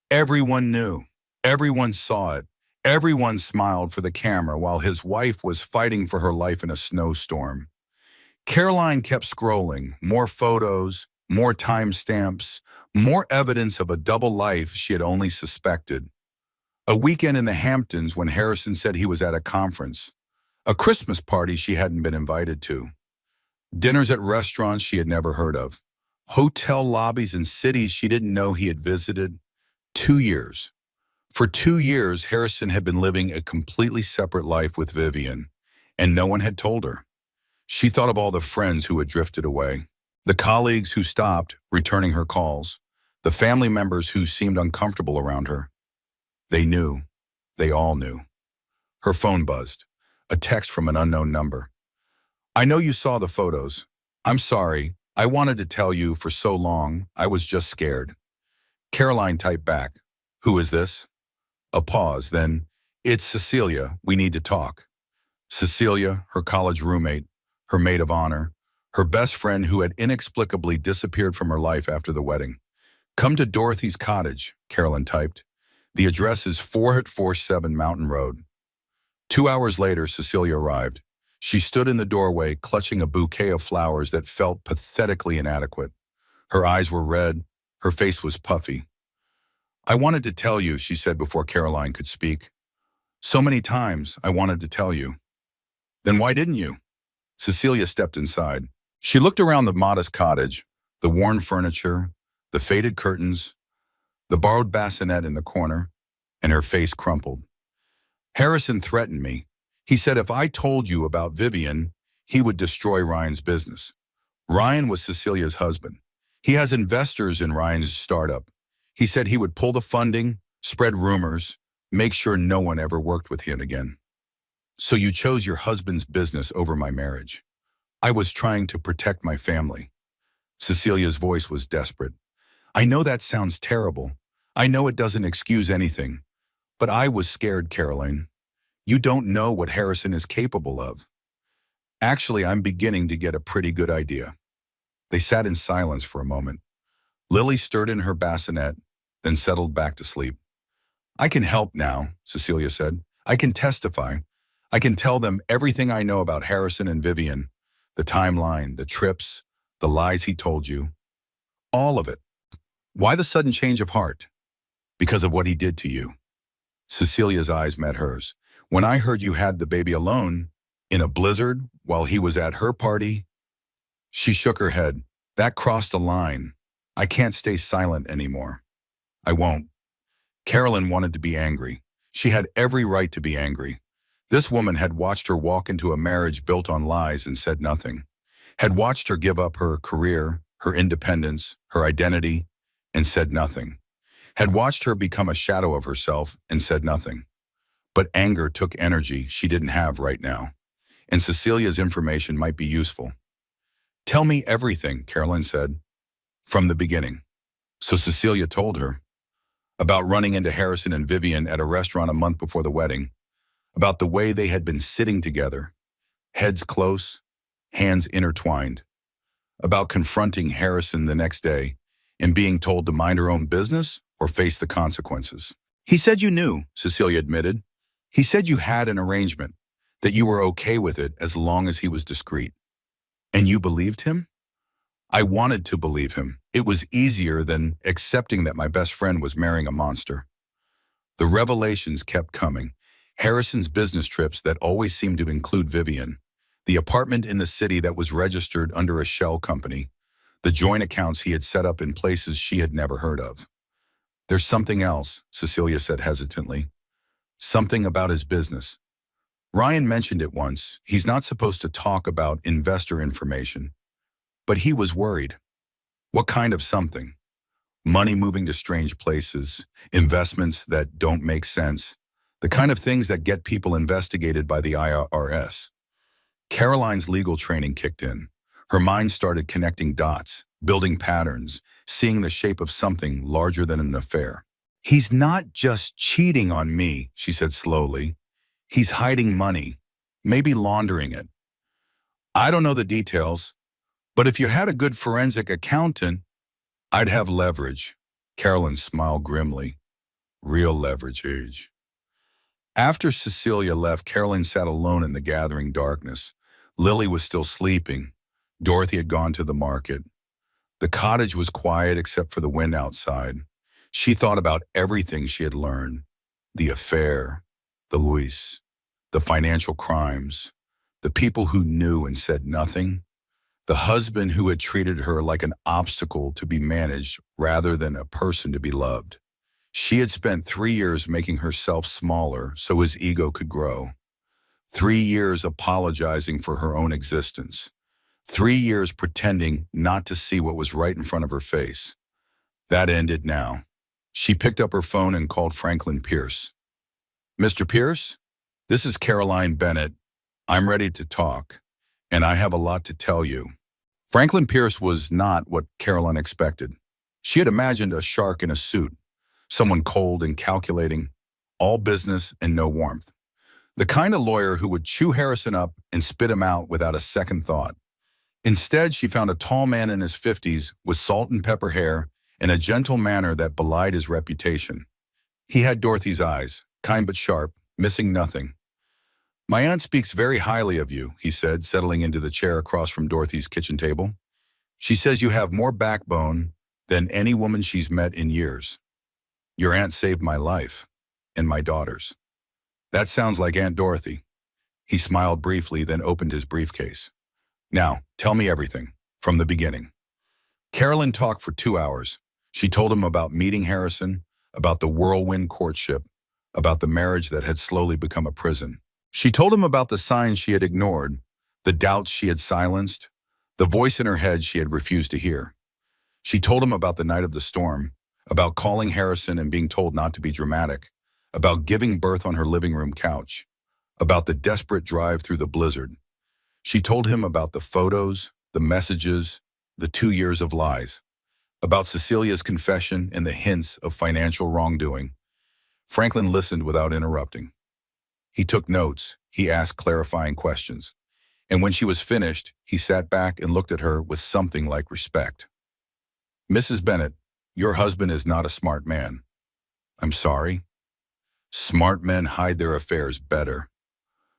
Everyone knew. Everyone saw it. Everyone smiled for the camera while his wife was fighting for her life in a snowstorm. Caroline kept scrolling, more photos, more timestamps, more evidence of a double life she had only suspected. A weekend in the Hamptons when Harrison said he was at a conference. A Christmas party she hadn't been invited to. Dinners at restaurants she had never heard of. Hotel lobbies in cities she didn't know he had visited. 2 years. For 2 years, Harrison had been living a completely separate life with Vivian, and no one had told her. She thought of all the friends who had drifted away, the colleagues who stopped returning her calls, the family members who seemed uncomfortable around her. They knew. They all knew. Her phone buzzed. A text from an unknown number. "I know you saw the photos. I'm sorry. I wanted to tell you for so long. I was just scared." Caroline typed back, "Who is this?" A pause, then, "It's Cecilia. We need to talk." Cecilia, her college roommate, her maid of honor, her best friend who had inexplicably disappeared from her life after the wedding. "Come to Dorothy's cottage," Carolyn typed. "The address is 4847 Mountain Road." 2 hours later, Cecilia arrived. She stood in the doorway, clutching a bouquet of flowers that felt pathetically inadequate. Her eyes were red. Her face was puffy. "I wanted to tell you," she said before Caroline could speak. "So many times I wanted to tell you." "Then why didn't you?" Cecilia stepped inside. She looked around the modest cottage, the worn furniture, the faded curtains, the borrowed bassinet in the corner, and her face crumpled. "Harrison threatened me. He said if I told you about Vivian, he would destroy Ryan's business." Ryan was Cecilia's husband. "He has investors in Ryan's startup. He said he would pull the funding, spread rumors, make sure no one ever worked with him again." "So you chose your husband's business over my marriage." "I was trying to protect my family." Cecilia's voice was desperate. "I know that sounds terrible. I know it doesn't excuse anything. But I was scared, Caroline. You don't know what Harrison is capable of." "Actually, I'm beginning to get a pretty good idea." They sat in silence for a moment. Lily stirred in her bassinet, then settled back to sleep. "I can help now," Cecilia said. "I can testify. I can tell them everything I know about Harrison and Vivian, the timeline, the trips, the lies he told you. All of it. Why the sudden change of heart? Because of what he did to you." Cecilia's eyes met hers. "When I heard you had the baby alone, in a blizzard, while he was at her party." She shook her head. "That crossed a line. I can't stay silent anymore." "I won't." Carolyn wanted to be angry. She had every right to be angry. This woman had watched her walk into a marriage built on lies and said nothing. Had watched her give up her career, her independence, her identity, and said nothing. Had watched her become a shadow of herself and said nothing. But anger took energy she didn't have right now. And Cecilia's information might be useful. "Tell me everything," Caroline said, "from the beginning." So Cecilia told her about running into Harrison and Vivian at a restaurant a month before the wedding, about the way they had been sitting together, heads close, hands intertwined, about confronting Harrison the next day and being told to mind her own business or face the consequences. "He said you knew," Cecilia admitted. "He said you had an arrangement, that you were okay with it as long as he was discreet." "And you believed him?" "I wanted to believe him. It was easier than accepting that my best friend was marrying a monster." The revelations kept coming. Harrison's business trips that always seemed to include Vivian, the apartment in the city that was registered under a shell company, the joint accounts he had set up in places she had never heard of. "There's something else," Cecilia said hesitantly. "Something about his business. Ryan mentioned it once. He's not supposed to talk about investor information. But he was worried." "What kind of something?" "Money moving to strange places, investments that don't make sense, the kind of things that get people investigated by the IRS." Caroline's legal training kicked in. Her mind started connecting dots, building patterns, seeing the shape of something larger than an affair. "He's not just cheating on me," she said slowly. "He's hiding money, maybe laundering it. I don't know the details, but if you had a good forensic accountant, I'd have leverage." Carolyn smiled grimly. Real leverage, age. After Cecilia left, Carolyn sat alone in the gathering darkness. Lily was still sleeping. Dorothy had gone to the market. The cottage was quiet except for the wind outside. She thought about everything she had learned. The affair, the Luis, the financial crimes, the people who knew and said nothing, the husband who had treated her like an obstacle to be managed rather than a person to be loved. She had spent 3 years making herself smaller so his ego could grow. 3 years apologizing for her own existence. 3 years pretending not to see what was right in front of her face. That ended now. She picked up her phone and called Franklin Pierce. "Mr. Pierce, this is Caroline Bennett. I'm ready to talk, and I have a lot to tell you." Franklin Pierce was not what Caroline expected. She had imagined a shark in a suit, someone cold and calculating, all business and no warmth. The kind of lawyer who would chew Harrison up and spit him out without a second thought. Instead, she found a tall man in his 50s with salt and pepper hair and a gentle manner that belied his reputation. He had Dorothy's eyes, kind but sharp, missing nothing. "My aunt speaks very highly of you," he said, settling into the chair across from Dorothy's kitchen table. "She says you have more backbone than any woman she's met in years. Your aunt saved my life, and my daughter's." "That sounds like Aunt Dorothy." He smiled briefly, then opened his briefcase. "Now, tell me everything, from the beginning." Carolyn talked for 2 hours. She told him about meeting Harrison, about the whirlwind courtship, about the marriage that had slowly become a prison. She told him about the signs she had ignored, the doubts she had silenced, the voice in her head she had refused to hear. She told him about the night of the storm, about calling Harrison and being told not to be dramatic, about giving birth on her living room couch, about the desperate drive through the blizzard. She told him about the photos, the messages, the 2 years of lies, about Cecilia's confession and the hints of financial wrongdoing. Franklin listened without interrupting. He took notes, he asked clarifying questions, and when she was finished, he sat back and looked at her with something like respect. "Mrs. Bennett, your husband is not a smart man." "I'm sorry?" "Smart men hide their affairs better.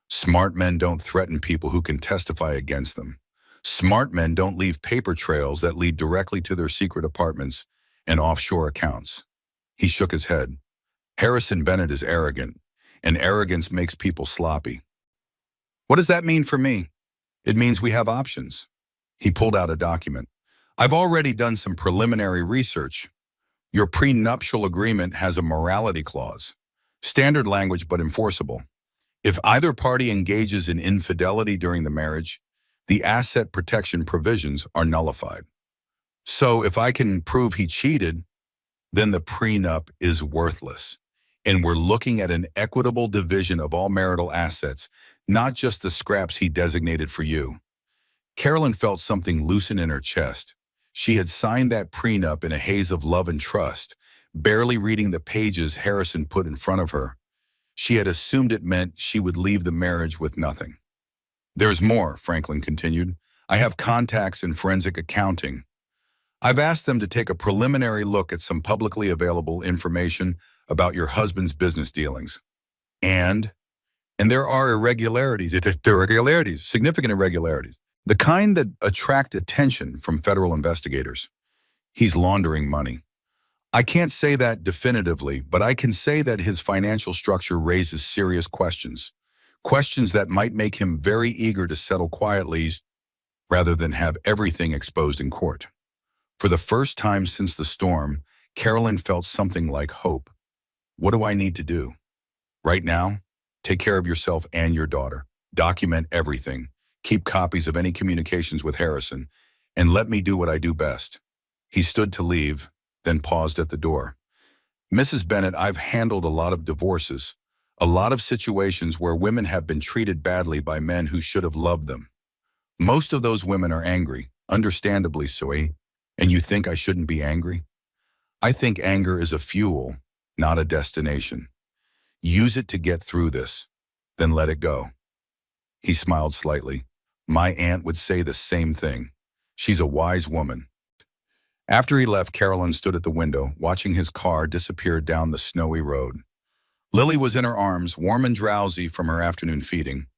Smart men don't threaten people who can testify against them. Smart men don't leave paper trails that lead directly to their secret apartments and offshore accounts." He shook his head. "Harrison Bennett is arrogant, and arrogance makes people sloppy." "What does that mean for me?" "It means we have options." He pulled out a document. "I've already done some preliminary research. Your prenuptial agreement has a morality clause. Standard language but enforceable. If either party engages in infidelity during the marriage, the asset protection provisions are nullified. So if I can prove he cheated, then the prenup is worthless. And we're looking at an equitable division of all marital assets, not just the scraps he designated for you." Carolyn felt something loosen in her chest. She had signed that prenup in a haze of love and trust, barely reading the pages Harrison put in front of her. She had assumed it meant she would leave the marriage with nothing. "There's more," Franklin continued. "I have contacts in forensic accounting. I've asked them to take a preliminary look at some publicly available information about your husband's business dealings. And there are irregularities, significant irregularities, the kind that attract attention from federal investigators. He's laundering money. I can't say that definitively, but I can say that his financial structure raises serious questions. Questions that might make him very eager to settle quietly rather than have everything exposed in court." For the first time since the storm, Carolyn felt something like hope. "What do I need to do?" "Right now, take care of yourself and your daughter. Document everything. Keep copies of any communications with Harrison, and let me do what I do best." He stood to leave, then paused at the door. "Mrs. Bennett, I've handled a lot of divorces, A lot of situations where women have been treated badly by men who should have loved them. Most of those women are angry, understandably so, eh? And you think I shouldn't be angry? I think anger is a fuel, not a destination. Use it to get through this, then let it go. He smiled slightly. My aunt would say the same thing. She's a wise woman. After he left, Carolyn stood at the window, watching his car disappear down the snowy road. Lily was in her arms, warm and drowsy from her afternoon feeding.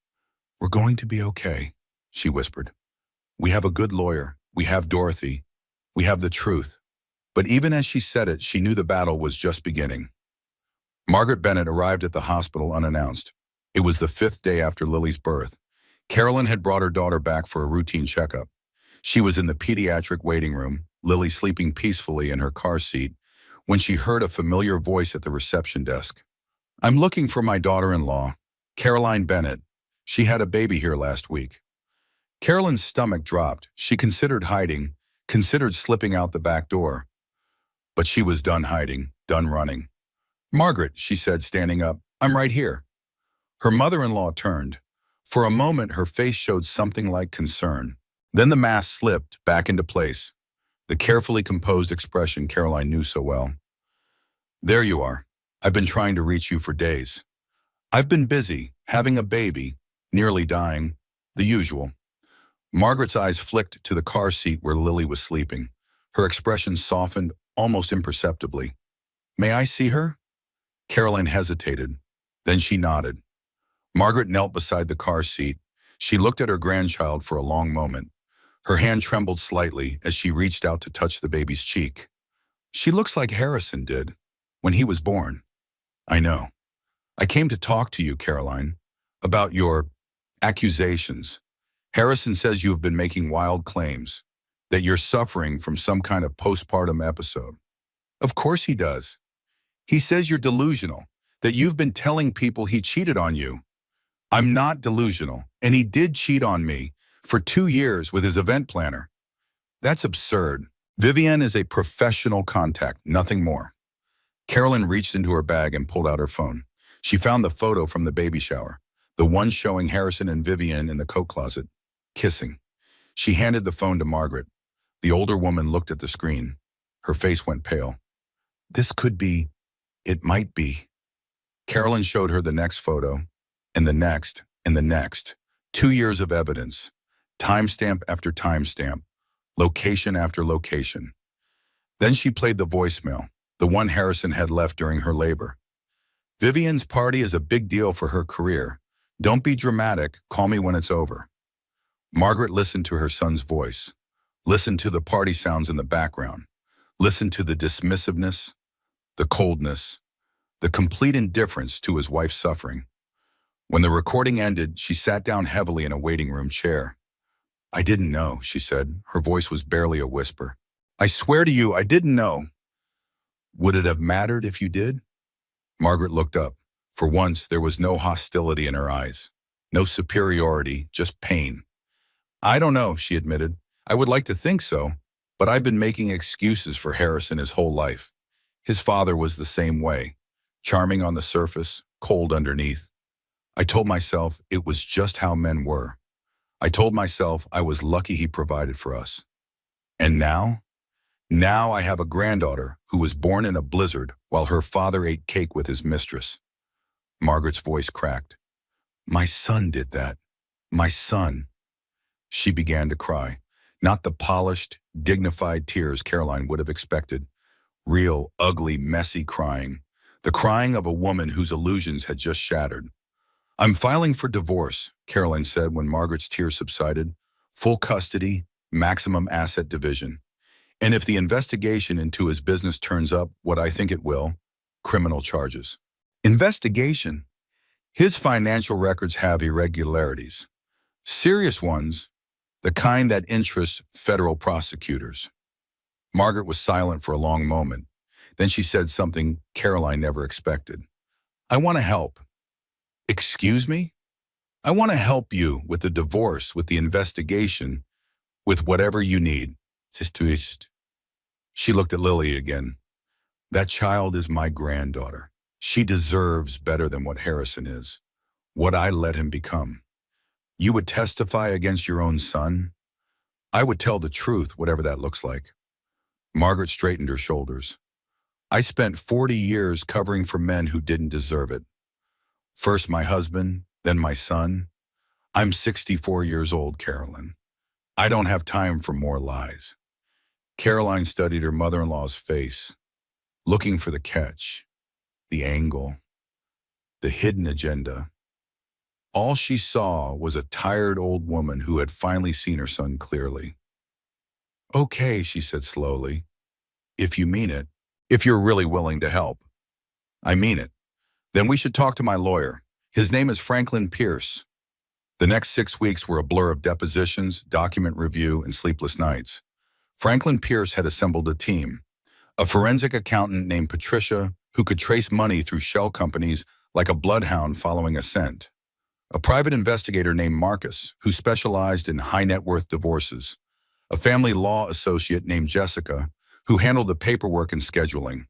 We're going to be okay, she whispered. We have a good lawyer. We have Dorothy. We have the truth. But even as she said it, she knew the battle was just beginning. Margaret Bennett arrived at the hospital unannounced. It was the 5th day after Lily's birth. Carolyn had brought her daughter back for a routine checkup. She was in the pediatric waiting room, Lily sleeping peacefully in her car seat, when she heard a familiar voice at the reception desk. I'm looking for my daughter-in-law, Caroline Bennett. She had a baby here last week. Carolyn's stomach dropped. She considered hiding, considered slipping out the back door. But she was done hiding, done running. Margaret, she said, standing up, I'm right here. Her mother-in-law turned. For a moment, her face showed something like concern. Then the mask slipped back into place, the carefully composed expression Caroline knew so well. There you are. I've been trying to reach you for days. I've been busy, having a baby, nearly dying, the usual. Margaret's eyes flicked to the car seat where Lily was sleeping. Her expression softened almost imperceptibly. May I see her? Caroline hesitated. Then she nodded. Margaret knelt beside the car seat. She looked at her grandchild for a long moment. Her hand trembled slightly as she reached out to touch the baby's cheek. She looks like Harrison did when he was born. I know. I came to talk to you, Caroline, about your accusations. Harrison says you have been making wild claims, that you're suffering from some kind of postpartum episode. Of course he does. He says you're delusional, that you've been telling people he cheated on you. I'm not delusional, and he did cheat on me for 2 years with his event planner. That's absurd. Vivienne is a professional contact, nothing more. Carolyn reached into her bag and pulled out her phone. She found the photo from the baby shower, the one showing Harrison and Vivienne in the coat closet, kissing. She handed the phone to Margaret. The older woman looked at the screen. Her face went pale. This could be, it might be. Carolyn showed her the next photo, and the next, and the next. 2 years of evidence, timestamp after timestamp, location after location. Then she played the voicemail, the one Harrison had left during her labor. Vivienne's party is a big deal for her career. Don't be dramatic, call me when it's over. Margaret listened to her son's voice, listened to the party sounds in the background, listened to the dismissiveness, the coldness, the complete indifference to his wife's suffering. When the recording ended, she sat down heavily in a waiting room chair. I didn't know, she said. Her voice was barely a whisper. I swear to you, I didn't know. Would it have mattered if you did? Margaret looked up. For once, there was no hostility in her eyes. No superiority, just pain. I don't know, she admitted. I would like to think so, but I've been making excuses for Harrison his whole life. His father was the same way. Charming on the surface, cold underneath. I told myself it was just how men were. I told myself I was lucky he provided for us. And now? Now I have a granddaughter who was born in a blizzard while her father ate cake with his mistress. Margaret's voice cracked. My son did that. My son. She began to cry. Not the polished, dignified tears Caroline would have expected. Real, ugly, messy crying. The crying of a woman whose illusions had just shattered. I'm filing for divorce, Caroline said when Margaret's tears subsided. Full custody, maximum asset division. And if the investigation into his business turns up what I think it will, criminal charges. Investigation? His financial records have irregularities. Serious ones, the kind that interest federal prosecutors. Margaret was silent for a long moment. Then she said something Caroline never expected. I want to help. Excuse me? I want to help you with the divorce, with the investigation, with whatever you need. She looked at Lily again. That child is my granddaughter. She deserves better than what Harrison is, what I let him become. You would testify against your own son? I would tell the truth, whatever that looks like. Margaret straightened her shoulders. I spent 40 years covering for men who didn't deserve it. First my husband, then my son. I'm 64 years old, Carolyn. I don't have time for more lies. Caroline studied her mother-in-law's face, looking for the catch, the angle, the hidden agenda. All she saw was a tired old woman who had finally seen her son clearly. Okay, she said slowly, if you mean it, if you're really willing to help. I mean it. Then we should talk to my lawyer. His name is Franklin Pierce. The next 6 weeks were a blur of depositions, document review, and sleepless nights. Franklin Pierce had assembled a team, a forensic accountant named Patricia who could trace money through shell companies like a bloodhound following a scent, a private investigator named Marcus who specialized in high-net-worth divorces, a family law associate named Jessica who handled the paperwork and scheduling.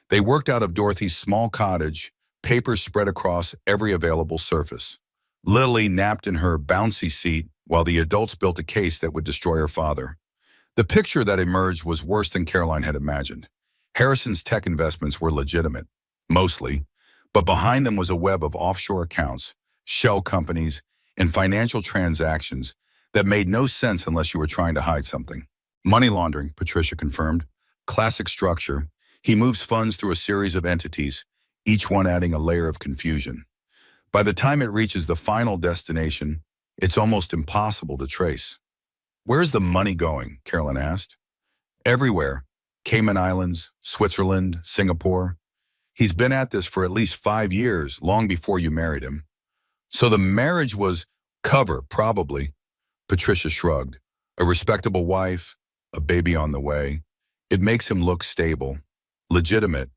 They worked out of Dorothy's small cottage, papers spread across every available surface. Lily napped in her bouncy seat while the adults built a case that would destroy her father. The picture that emerged was worse than Caroline had imagined. Harrison's tech investments were legitimate, mostly, but behind them was a web of offshore accounts, shell companies, and financial transactions that made no sense unless you were trying to hide something. Money laundering, Patricia confirmed. Classic structure. He moves funds through a series of entities, each one adding a layer of confusion. By the time it reaches the final destination, it's almost impossible to trace. Where's the money going? Carolyn asked. Everywhere. Cayman Islands, Switzerland, Singapore. He's been at this for at least 5 years, long before you married him. So the marriage was cover, probably. Patricia shrugged. A respectable wife, a baby on the way. It makes him look stable, legitimate,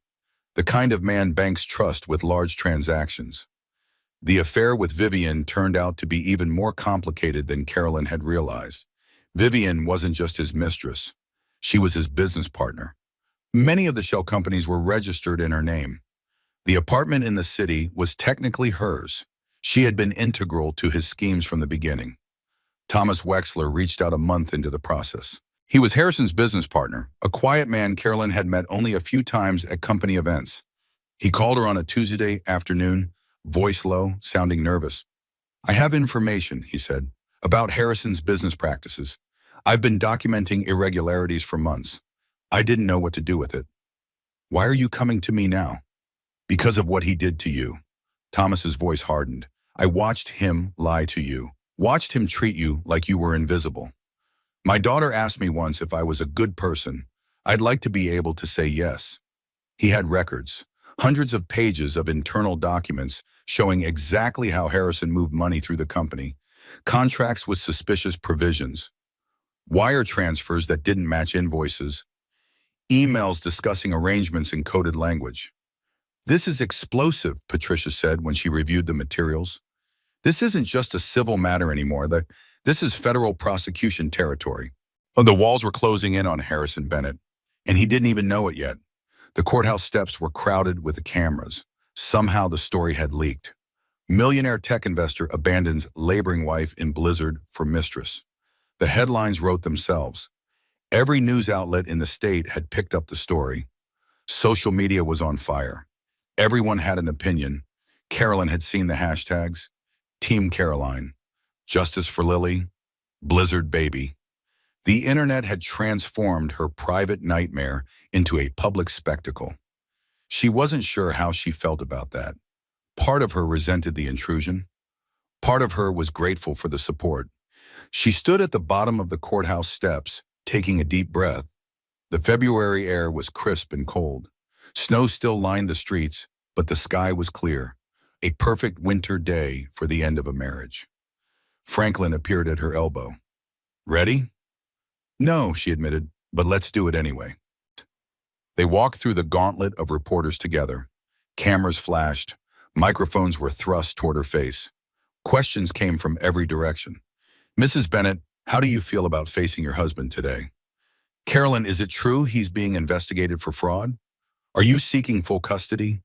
the kind of man banks trust with large transactions. The affair with Vivian turned out to be even more complicated than Carolyn had realized. Vivian wasn't just his mistress. She was his business partner. Many of the shell companies were registered in her name. The apartment in the city was technically hers. She had been integral to his schemes from the beginning. Thomas Wexler reached out a month into the process. He was Harrison's business partner, a quiet man Carolyn had met only a few times at company events. He called her on a Tuesday afternoon, voice low, sounding nervous. I have information, he said, about Harrison's business practices. I've been documenting irregularities for months. I didn't know what to do with it. Why are you coming to me now? Because of what he did to you. Thomas's voice hardened. I watched him lie to you. Watched him treat you like you were invisible. My daughter asked me once if I was a good person. I'd like to be able to say yes. He had records, hundreds of pages of internal documents showing exactly how Harrison moved money through the company, contracts with suspicious provisions, wire transfers that didn't match invoices, emails discussing arrangements in coded language. This is explosive, Patricia said when she reviewed the materials. This isn't just a civil matter anymore. This is federal prosecution territory. The walls were closing in on Harrison Bennett, and he didn't even know it yet. The courthouse steps were crowded with the cameras. Somehow the story had leaked. Millionaire tech investor abandons laboring wife in blizzard for mistress. The headlines wrote themselves. Every news outlet in the state had picked up the story. Social media was on fire. Everyone had an opinion. Carolyn had seen the hashtags. Team Caroline. Justice for Lily. Blizzard baby. The internet had transformed her private nightmare into a public spectacle. She wasn't sure how she felt about that. Part of her resented the intrusion. Part of her was grateful for the support. She stood at the bottom of the courthouse steps, taking a deep breath. The February air was crisp and cold. Snow still lined the streets, but the sky was clear. A perfect winter day for the end of a marriage. Franklin appeared at her elbow. Ready? No, she admitted, but let's do it anyway. They walked through the gauntlet of reporters together. Cameras flashed. Microphones were thrust toward her face. Questions came from every direction. Mrs. Bennett, how do you feel about facing your husband today? Carolyn, is it true he's being investigated for fraud? Are you seeking full custody?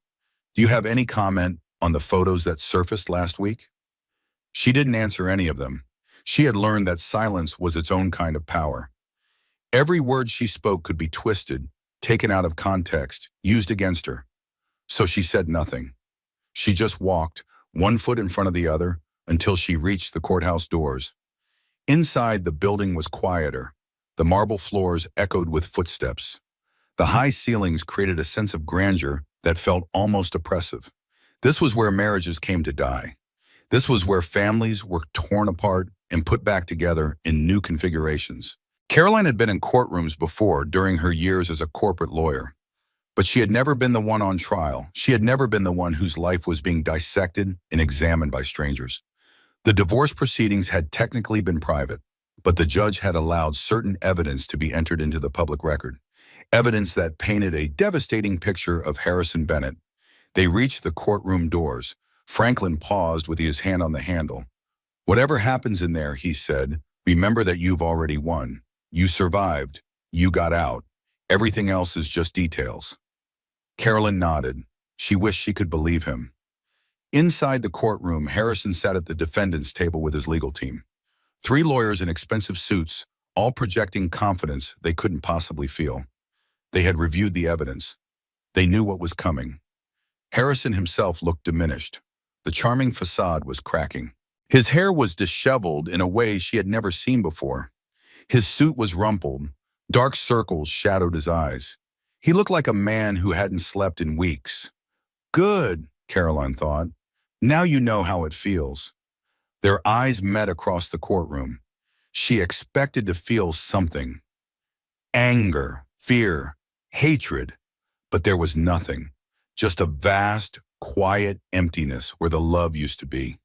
Do you have any comment on the photos that surfaced last week? She didn't answer any of them. She had learned that silence was its own kind of power. Every word she spoke could be twisted, taken out of context, used against her. So she said nothing. She just walked, one foot in front of the other, until she reached the courthouse doors. Inside, the building was quieter. The marble floors echoed with footsteps. The high ceilings created a sense of grandeur that felt almost oppressive. This was where marriages came to die. This was where families were torn apart and put back together in new configurations. Caroline had been in courtrooms before during her years as a corporate lawyer, but she had never been the one on trial. She had never been the one whose life was being dissected and examined by strangers. The divorce proceedings had technically been private, but the judge had allowed certain evidence to be entered into the public record, evidence that painted a devastating picture of Harrison Bennett. They reached the courtroom doors. Franklin paused with his hand on the handle. "Whatever happens in there," he said, "remember that you've already won. You survived. You got out. Everything else is just details." Carolyn nodded. She wished she could believe him. Inside the courtroom, Harrison sat at the defendant's table with his legal team. 3 lawyers in expensive suits, all projecting confidence they couldn't possibly feel. They had reviewed the evidence. They knew what was coming. Harrison himself looked diminished. The charming facade was cracking. His hair was disheveled in a way she had never seen before. His suit was rumpled. Dark circles shadowed his eyes. He looked like a man who hadn't slept in weeks. "Good," Caroline thought. "Now you know how it feels." Their eyes met across the courtroom. She expected to feel something. Anger, fear, hatred. But there was nothing. Just a vast, quiet emptiness where the love used to be.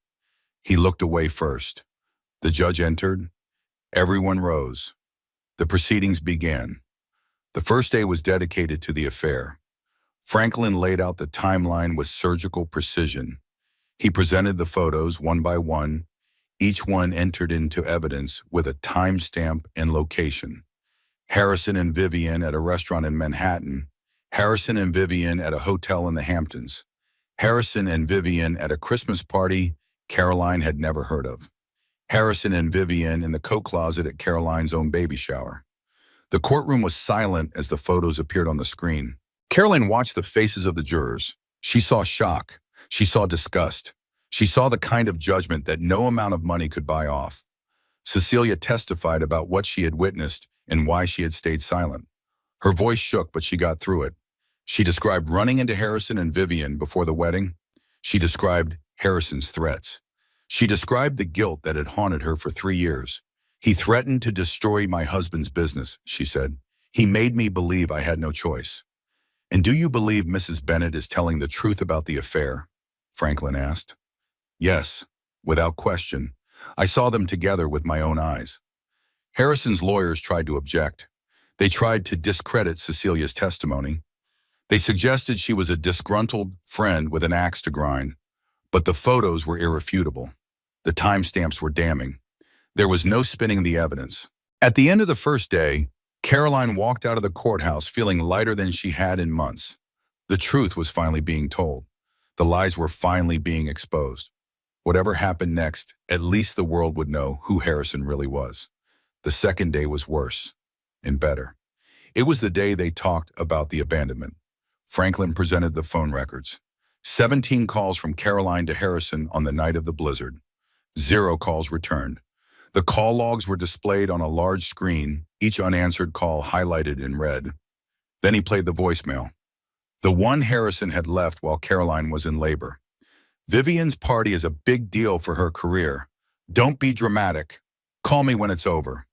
He looked away first. The judge entered. Everyone rose. The proceedings began. The first day was dedicated to the affair. Franklin laid out the timeline with surgical precision. He presented the photos one by one, each one entered into evidence with a timestamp and location. Harrison and Vivian at a restaurant in Manhattan. Harrison and Vivian at a hotel in the Hamptons. Harrison and Vivian at a Christmas party Caroline had never heard of. Harrison and Vivian in the coat closet at Caroline's own baby shower. The courtroom was silent as the photos appeared on the screen. Caroline watched the faces of the jurors. She saw shock. She saw disgust. She saw the kind of judgment that no amount of money could buy off. Cecilia testified about what she had witnessed and why she had stayed silent. Her voice shook, but she got through it. She described running into Harrison and Vivian before the wedding. She described Harrison's threats. She described the guilt that had haunted her for 3 years. "He threatened to destroy my husband's business," she said. "He made me believe I had no choice." "And do you believe Mrs. Bennett is telling the truth about the affair?" Franklin asked. "Yes, without question. I saw them together with my own eyes." Harrison's lawyers tried to object. They tried to discredit Cecilia's testimony. They suggested she was a disgruntled friend with an axe to grind. But the photos were irrefutable. The timestamps were damning. There was no spinning the evidence. At the end of the first day, Caroline walked out of the courthouse feeling lighter than she had in months. The truth was finally being told. The lies were finally being exposed. Whatever happened next, at least the world would know who Harrison really was. The second day was worse and better. It was the day they talked about the abandonment. Franklin presented the phone records. 17 calls from Caroline to Harrison on the night of the blizzard. 0 calls returned. The call logs were displayed on a large screen, each unanswered call highlighted in red. Then he played the voicemail. The one Harrison had left while Caroline was in labor. "Vivian's party is a big deal for her career. Don't be dramatic. Call me when it's over."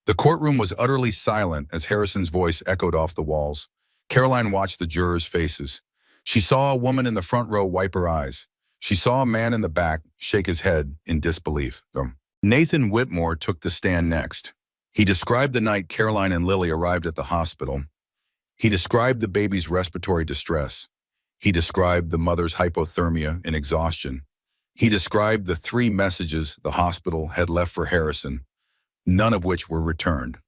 The courtroom was utterly silent as Harrison's voice echoed off the walls. Caroline watched the jurors' faces. She saw a woman in the front row wipe her eyes. She saw a man in the back shake his head in disbelief. Nathan Whitmore took the stand next. He described the night Caroline and Lily arrived at the hospital. He described the baby's respiratory distress. He described the mother's hypothermia and exhaustion. He described the 3 messages the hospital had left for Harrison, none of which were returned.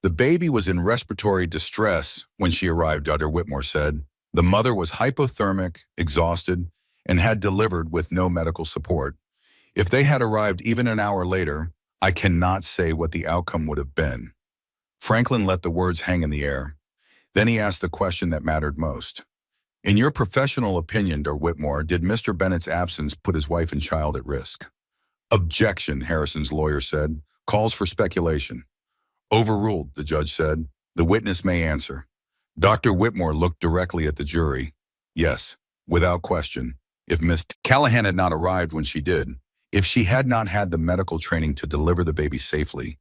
"The baby was in respiratory distress when she arrived," Dr. Whitmore said. The mother was hypothermic, exhausted, and had delivered with no medical support. If they had arrived even an hour later, I cannot say what the outcome would have been. Franklin let the words hang in the air. Then he asked the question that mattered most. In your professional opinion, Dr. Whitmore, did Mr. Bennett's absence put his wife and child at risk? Objection, Harrison's lawyer said. Calls for speculation. Overruled, the judge said. The witness may answer. Dr. Whitmore looked directly at the jury. Yes, without question. If Miss Callahan had not arrived when she did, if she had not had the medical training to deliver the baby safely,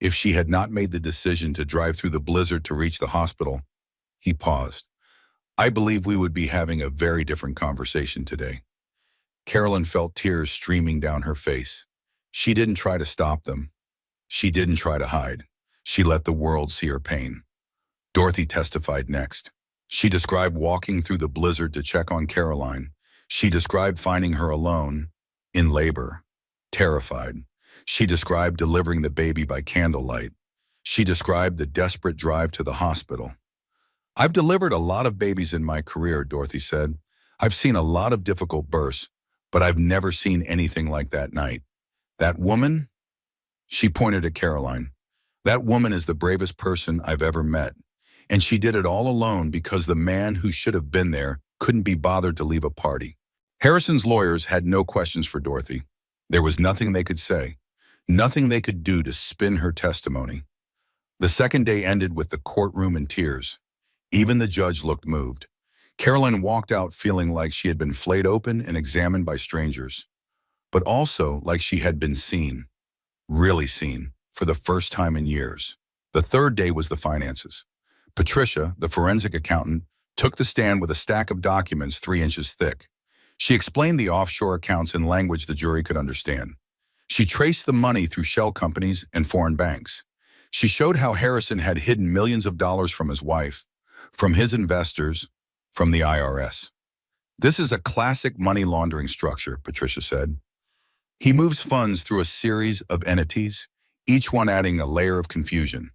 if she had not made the decision to drive through the blizzard to reach the hospital, he paused. I believe we would be having a very different conversation today. Carolyn felt tears streaming down her face. She didn't try to stop them. She didn't try to hide. She let the world see her pain. Dorothy testified next. She described walking through the blizzard to check on Caroline. She described finding her alone, in labor, terrified. She described delivering the baby by candlelight. She described the desperate drive to the hospital. I've delivered a lot of babies in my career, Dorothy said. I've seen a lot of difficult births, but I've never seen anything like that night. That woman? She pointed at Caroline. That woman is the bravest person I've ever met. And she did it all alone because the man who should have been there couldn't be bothered to leave a party. Harrison's lawyers had no questions for Dorothy. There was nothing they could say, nothing they could do to spin her testimony. The second day ended with the courtroom in tears. Even the judge looked moved. Caroline walked out feeling like she had been flayed open and examined by strangers, but also like she had been seen, really seen, for the first time in years. The third day was the finances. Patricia, the forensic accountant, took the stand with a stack of documents 3 inches thick. She explained the offshore accounts in language the jury could understand. She traced the money through shell companies and foreign banks. She showed how Harrison had hidden millions of dollars from his wife, from his investors, from the IRS. This is a classic money laundering structure, Patricia said. He moves funds through a series of entities, each one adding a layer of confusion.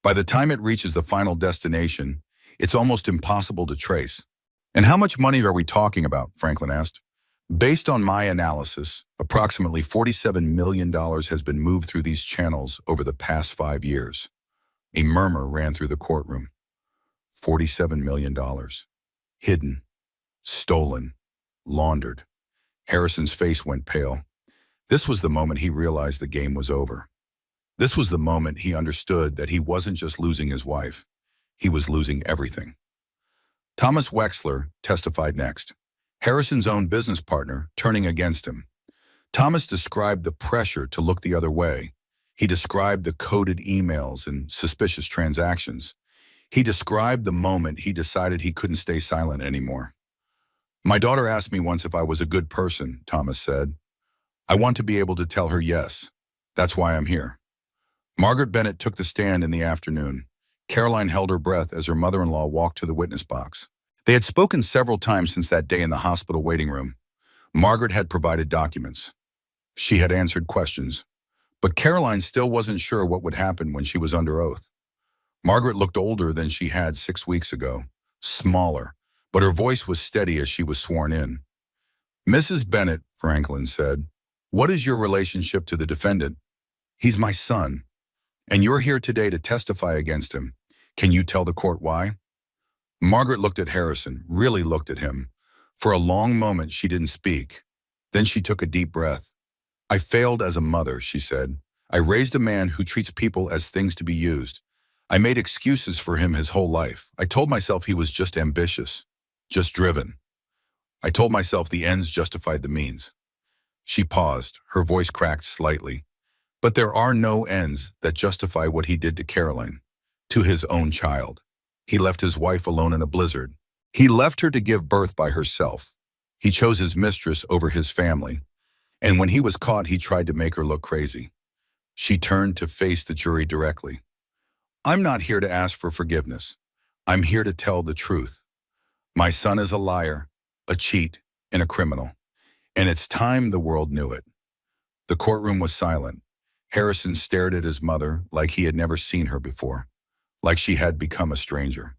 By the time it reaches the final destination, it's almost impossible to trace. And how much money are we talking about? Franklin asked. Based on my analysis, approximately $47 million has been moved through these channels over the past 5 years. A murmur ran through the courtroom. $47 million. Hidden. Stolen. Laundered. Harrison's face went pale. This was the moment he realized the game was over. This was the moment he understood that he wasn't just losing his wife. He was losing everything. Thomas Wexler testified next. Harrison's own business partner turning against him. Thomas described the pressure to look the other way. He described the coded emails and suspicious transactions. He described the moment he decided he couldn't stay silent anymore. My daughter asked me once if I was a good person, Thomas said. I want to be able to tell her yes. That's why I'm here. Margaret Bennett took the stand in the afternoon. Caroline held her breath as her mother-in-law walked to the witness box. They had spoken several times since that day in the hospital waiting room. Margaret had provided documents. She had answered questions. But Caroline still wasn't sure what would happen when she was under oath. Margaret looked older than she had 6 weeks ago, smaller, but her voice was steady as she was sworn in. Mrs. Bennett, Franklin said, what is your relationship to the defendant? He's my son, and you're here today to testify against him. Can you tell the court why? Margaret looked at Harrison, really looked at him. For a long moment, she didn't speak. Then she took a deep breath. I failed as a mother, she said. I raised a man who treats people as things to be used. I made excuses for him his whole life. I told myself he was just ambitious, just driven. I told myself the ends justified the means. She paused, her voice cracked slightly. But there are no ends that justify what he did to Caroline, to his own child. He left his wife alone in a blizzard. He left her to give birth by herself. He chose his mistress over his family. And when he was caught, he tried to make her look crazy. She turned to face the jury directly. I'm not here to ask for forgiveness. I'm here to tell the truth. My son is a liar, a cheat, and a criminal. And it's time the world knew it. The courtroom was silent. Harrison stared at his mother like he had never seen her before, like she had become a stranger.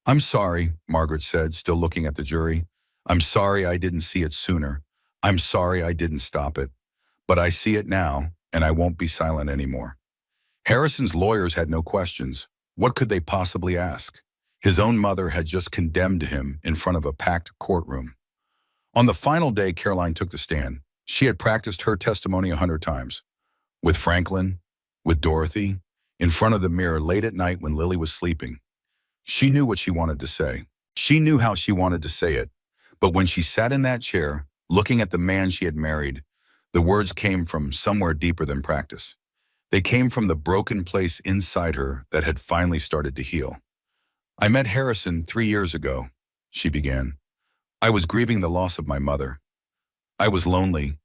I'm sorry, Margaret said, still looking at the jury. I'm sorry I didn't see it sooner. I'm sorry I didn't stop it. But I see it now, and I won't be silent anymore. Harrison's lawyers had no questions. What could they possibly ask? His own mother had just condemned him in front of a packed courtroom. On the final day, Caroline took the stand. She had practiced her testimony 100 times. With Franklin, with Dorothy, in front of the mirror late at night when Lily was sleeping. She knew what she wanted to say. She knew how she wanted to say it. But when she sat in that chair, looking at the man she had married, the words came from somewhere deeper than practice. They came from the broken place inside her that had finally started to heal. I met Harrison 3 years ago, she began. I was grieving the loss of my mother. I was lonely.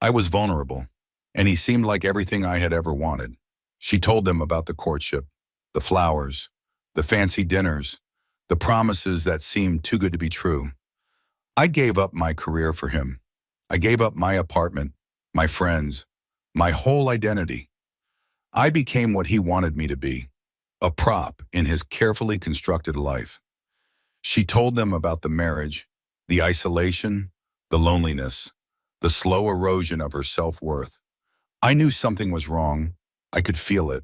I was vulnerable. And he seemed like everything I had ever wanted. She told them about the courtship, the flowers, the fancy dinners, the promises that seemed too good to be true. I gave up my career for him. I gave up my apartment, my friends, my whole identity. I became what he wanted me to be, a prop in his carefully constructed life. She told them about the marriage, the isolation, the loneliness, the slow erosion of her self-worth. I knew something was wrong. I could feel it.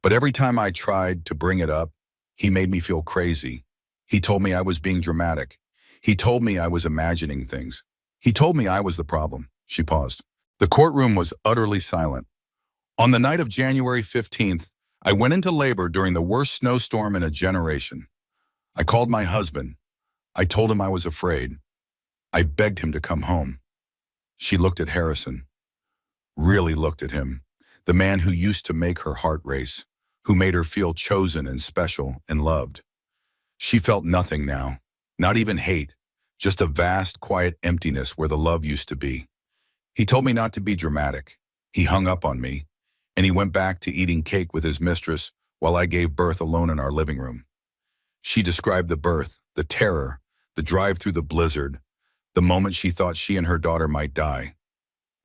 But every time I tried to bring it up, he made me feel crazy. He told me I was being dramatic. He told me I was imagining things. He told me I was the problem. She paused. The courtroom was utterly silent. On the night of January 15th, I went into labor during the worst snowstorm in a generation. I called my husband. I told him I was afraid. I begged him to come home. She looked at Harrison. Really looked at him, the man who used to make her heart race, who made her feel chosen and special and loved. She felt nothing now, not even hate, just a vast, quiet emptiness where the love used to be. He told me not to be dramatic. He hung up on me, and he went back to eating cake with his mistress while I gave birth alone in our living room. She described the birth, the terror, the drive through the blizzard, the moment she thought she and her daughter might die.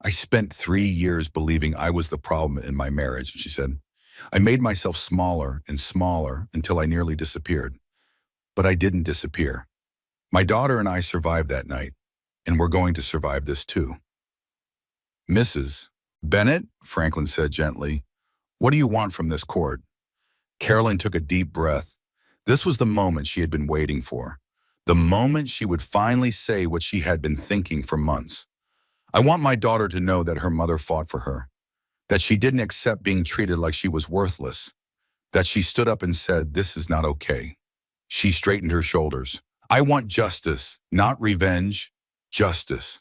I spent 3 years believing I was the problem in my marriage, she said. I made myself smaller and smaller until I nearly disappeared. But I didn't disappear. My daughter and I survived that night, and we're going to survive this too. Mrs. Bennett, Franklin said gently, what do you want from this court? Caroline took a deep breath. This was the moment she had been waiting for. The moment she would finally say what she had been thinking for months. I want my daughter to know that her mother fought for her, that she didn't accept being treated like she was worthless, that she stood up and said, this is not okay. She straightened her shoulders. I want justice, not revenge, justice.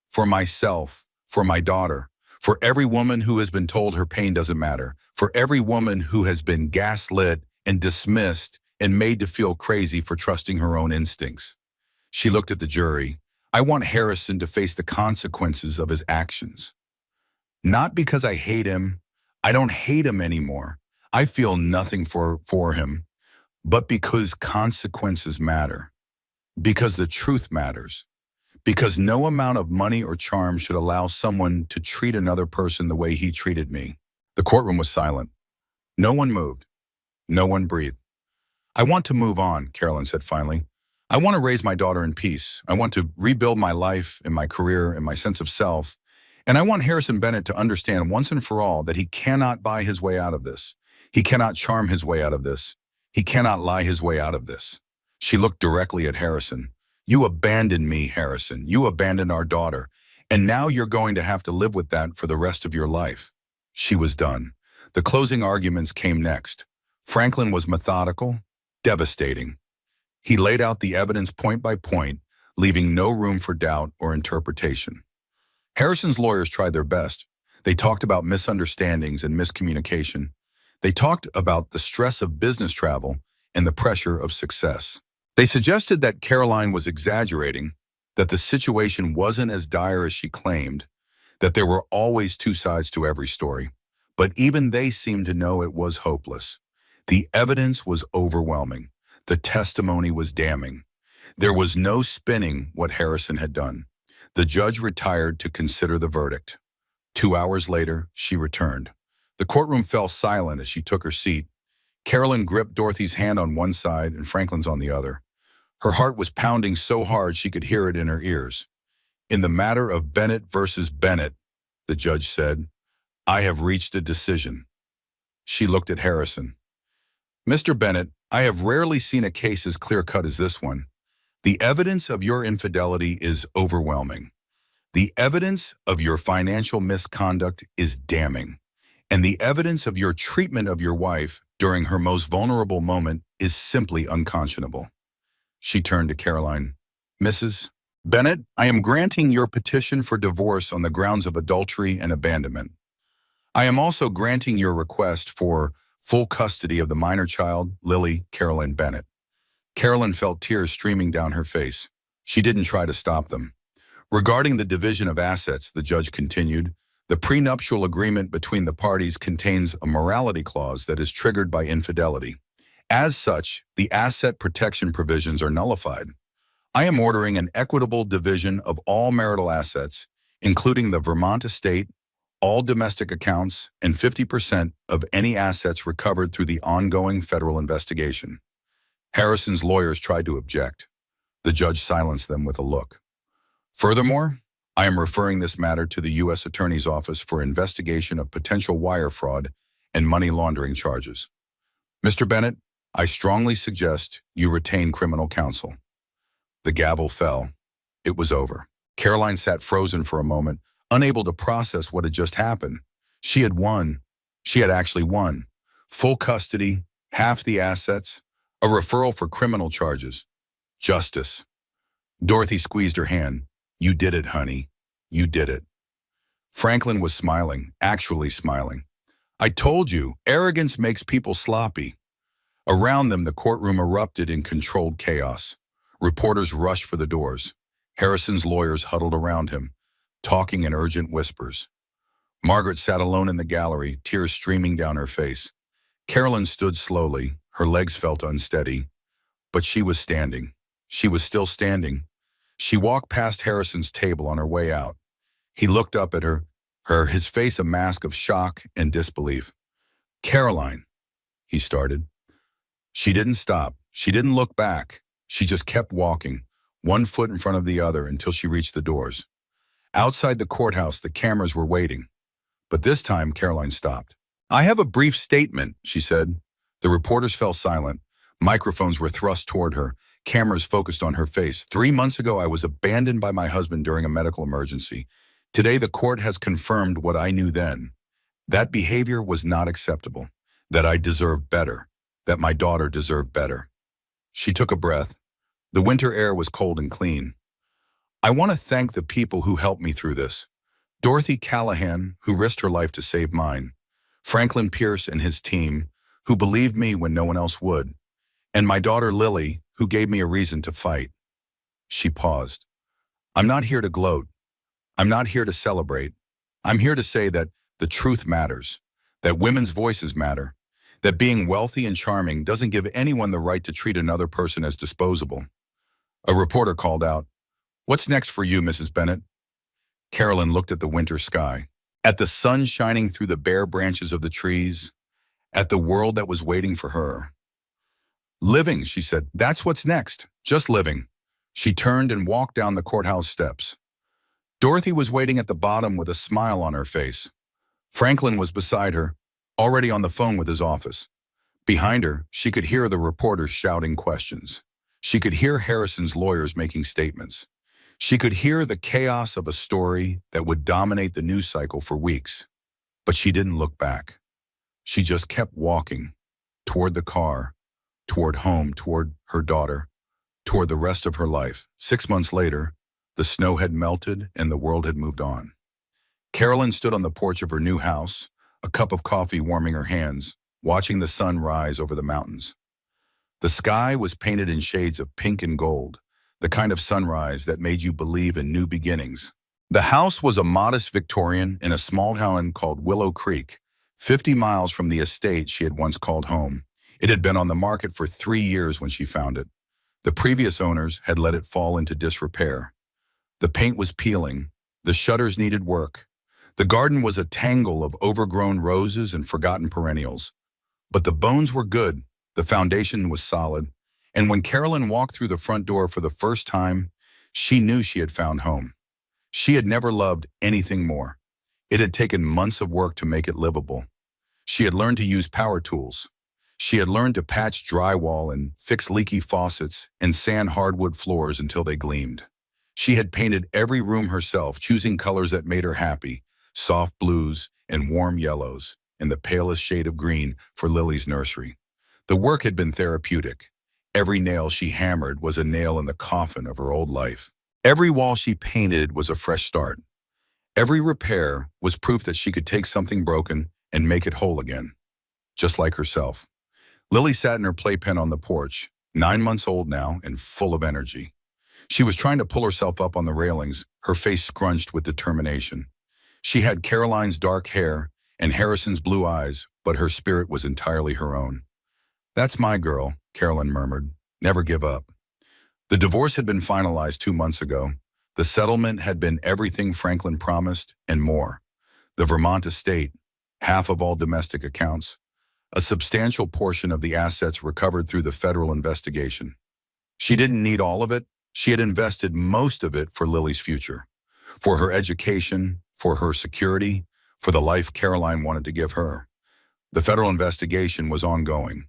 For myself, for my daughter, for every woman who has been told her pain doesn't matter, for every woman who has been gaslit and dismissed and made to feel crazy for trusting her own instincts. She looked at the jury. I want Harrison to face the consequences of his actions. Not because I hate him. I don't hate him anymore. I feel nothing for him. But because consequences matter. Because the truth matters. Because no amount of money or charm should allow someone to treat another person the way he treated me. The courtroom was silent. No one moved. No one breathed. I want to move on, Caroline said finally. I want to raise my daughter in peace. I want to rebuild my life and my career and my sense of self. And I want Harrison Bennett to understand once and for all that he cannot buy his way out of this. He cannot charm his way out of this. He cannot lie his way out of this. She looked directly at Harrison. You abandoned me, Harrison. You abandoned our daughter. And now you're going to have to live with that for the rest of your life. She was done. The closing arguments came next. Franklin was methodical, devastating. He laid out the evidence point by point, leaving no room for doubt or interpretation. Harrison's lawyers tried their best. They talked about misunderstandings and miscommunication. They talked about the stress of business travel and the pressure of success. They suggested that Caroline was exaggerating, that the situation wasn't as dire as she claimed, that there were always two sides to every story. But even they seemed to know it was hopeless. The evidence was overwhelming. The testimony was damning. There was no spinning what Harrison had done. The judge retired to consider the verdict. 2 hours later, she returned. The courtroom fell silent as she took her seat. Carolyn gripped Dorothy's hand on one side and Franklin's on the other. Her heart was pounding so hard she could hear it in her ears. In the matter of Bennett versus Bennett, the judge said, I have reached a decision. She looked at Harrison. Mr. Bennett, I have rarely seen a case as clear-cut as this one. The evidence of your infidelity is overwhelming. The evidence of your financial misconduct is damning. And the evidence of your treatment of your wife during her most vulnerable moment is simply unconscionable. She turned to Caroline. Mrs. Bennett, I am granting your petition for divorce on the grounds of adultery and abandonment. I am also granting your request for full custody of the minor child, Lily Caroline Bennett. Carolyn felt tears streaming down her face. She didn't try to stop them. Regarding the division of assets, the judge continued, the prenuptial agreement between the parties contains a morality clause that is triggered by infidelity. As such, the asset protection provisions are nullified. I am ordering an equitable division of all marital assets, including the Vermont estate, all domestic accounts, and 50% of any assets recovered through the ongoing federal investigation. Harrison's lawyers tried to object. The judge silenced them with a look. Furthermore, I am referring this matter to the U.S. Attorney's Office for investigation of potential wire fraud and money laundering charges. Mr. Bennett, I strongly suggest you retain criminal counsel. The gavel fell. It was over. Caroline sat frozen for a moment, unable to process what had just happened. She had won. She had actually won. Full custody, half the assets, a referral for criminal charges. Justice. Dorothy squeezed her hand. You did it, honey. You did it. Franklin was smiling, actually smiling. I told you, arrogance makes people sloppy. Around them, the courtroom erupted in controlled chaos. Reporters rushed for the doors. Harrison's lawyers huddled around him, talking in urgent whispers. Margaret sat alone in the gallery, tears streaming down her face. Carolyn stood slowly. Her legs felt unsteady. But she was standing. She was still standing. She walked past Harrison's table on her way out. He looked up at her, his face a mask of shock and disbelief. Caroline, he started. She didn't stop. She didn't look back. She just kept walking, one foot in front of the other until she reached the doors. Outside the courthouse, the cameras were waiting. But this time, Caroline stopped. I have a brief statement, she said. The reporters fell silent. Microphones were thrust toward her. Cameras focused on her face. 3 months ago, I was abandoned by my husband during a medical emergency. Today, the court has confirmed what I knew then. That behavior was not acceptable. That I deserved better. That my daughter deserved better. She took a breath. The winter air was cold and clean. I want to thank the people who helped me through this. Dorothy Callahan, who risked her life to save mine. Franklin Pierce and his team, who believed me when no one else would. And my daughter Lily, who gave me a reason to fight. She paused. I'm not here to gloat. I'm not here to celebrate. I'm here to say that the truth matters, that women's voices matter, that being wealthy and charming doesn't give anyone the right to treat another person as disposable. A reporter called out, "What's next for you, Mrs. Bennett?" Carolyn looked at the winter sky, at the sun shining through the bare branches of the trees, at the world that was waiting for her. Living, she said. That's what's next. Just living. She turned and walked down the courthouse steps. Dorothy was waiting at the bottom with a smile on her face. Franklin was beside her, already on the phone with his office. Behind her, she could hear the reporters shouting questions. She could hear Harrison's lawyers making statements. She could hear the chaos of a story that would dominate the news cycle for weeks. But she didn't look back. She just kept walking, toward the car, toward home, toward her daughter, toward the rest of her life. 6 months later, the snow had melted and the world had moved on. Carolyn stood on the porch of her new house, a cup of coffee warming her hands, watching the sun rise over the mountains. The sky was painted in shades of pink and gold, the kind of sunrise that made you believe in new beginnings. The house was a modest Victorian in a small town called Willow Creek, 50 miles from the estate she had once called home. It had been on the market for 3 years when she found it. The previous owners had let it fall into disrepair. The paint was peeling. The shutters needed work. The garden was a tangle of overgrown roses and forgotten perennials. But the bones were good, the foundation was solid, and when Carolyn walked through the front door for the first time, she knew she had found home. She had never loved anything more. It had taken months of work to make it livable. She had learned to use power tools. She had learned to patch drywall and fix leaky faucets and sand hardwood floors until they gleamed. She had painted every room herself, choosing colors that made her happy, soft blues and warm yellows, and the palest shade of green for Lily's nursery. The work had been therapeutic. Every nail she hammered was a nail in the coffin of her old life. Every wall she painted was a fresh start. Every repair was proof that she could take something broken and make it whole again, just like herself. Lily sat in her playpen on the porch, 9 months old now and full of energy. She was trying to pull herself up on the railings, her face scrunched with determination. She had Caroline's dark hair and Harrison's blue eyes, but her spirit was entirely her own. "That's my girl," Caroline murmured. "Never give up." The divorce had been finalized 2 months ago. The settlement had been everything Franklin promised and more. The Vermont estate, half of all domestic accounts, a substantial portion of the assets recovered through the federal investigation. She didn't need all of it. She had invested most of it for Lily's future, for her education, for her security, for the life Caroline wanted to give her. The federal investigation was ongoing.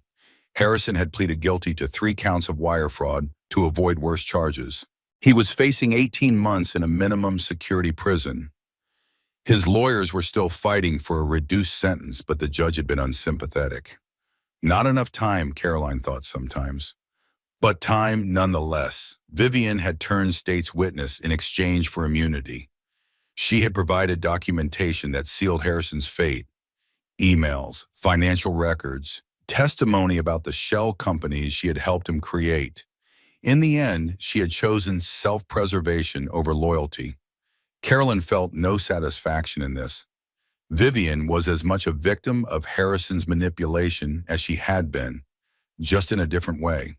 Harrison had pleaded guilty to 3 counts of wire fraud to avoid worse charges. He was facing 18 months in a minimum security prison. His lawyers were still fighting for a reduced sentence, but the judge had been unsympathetic. Not enough time, Caroline thought sometimes. But time nonetheless. Vivian had turned state's witness in exchange for immunity. She had provided documentation that sealed Harrison's fate: emails, financial records, testimony about the shell companies she had helped him create. In the end, she had chosen self-preservation over loyalty. Carolyn felt no satisfaction in this. Vivian was as much a victim of Harrison's manipulation as she had been, just in a different way.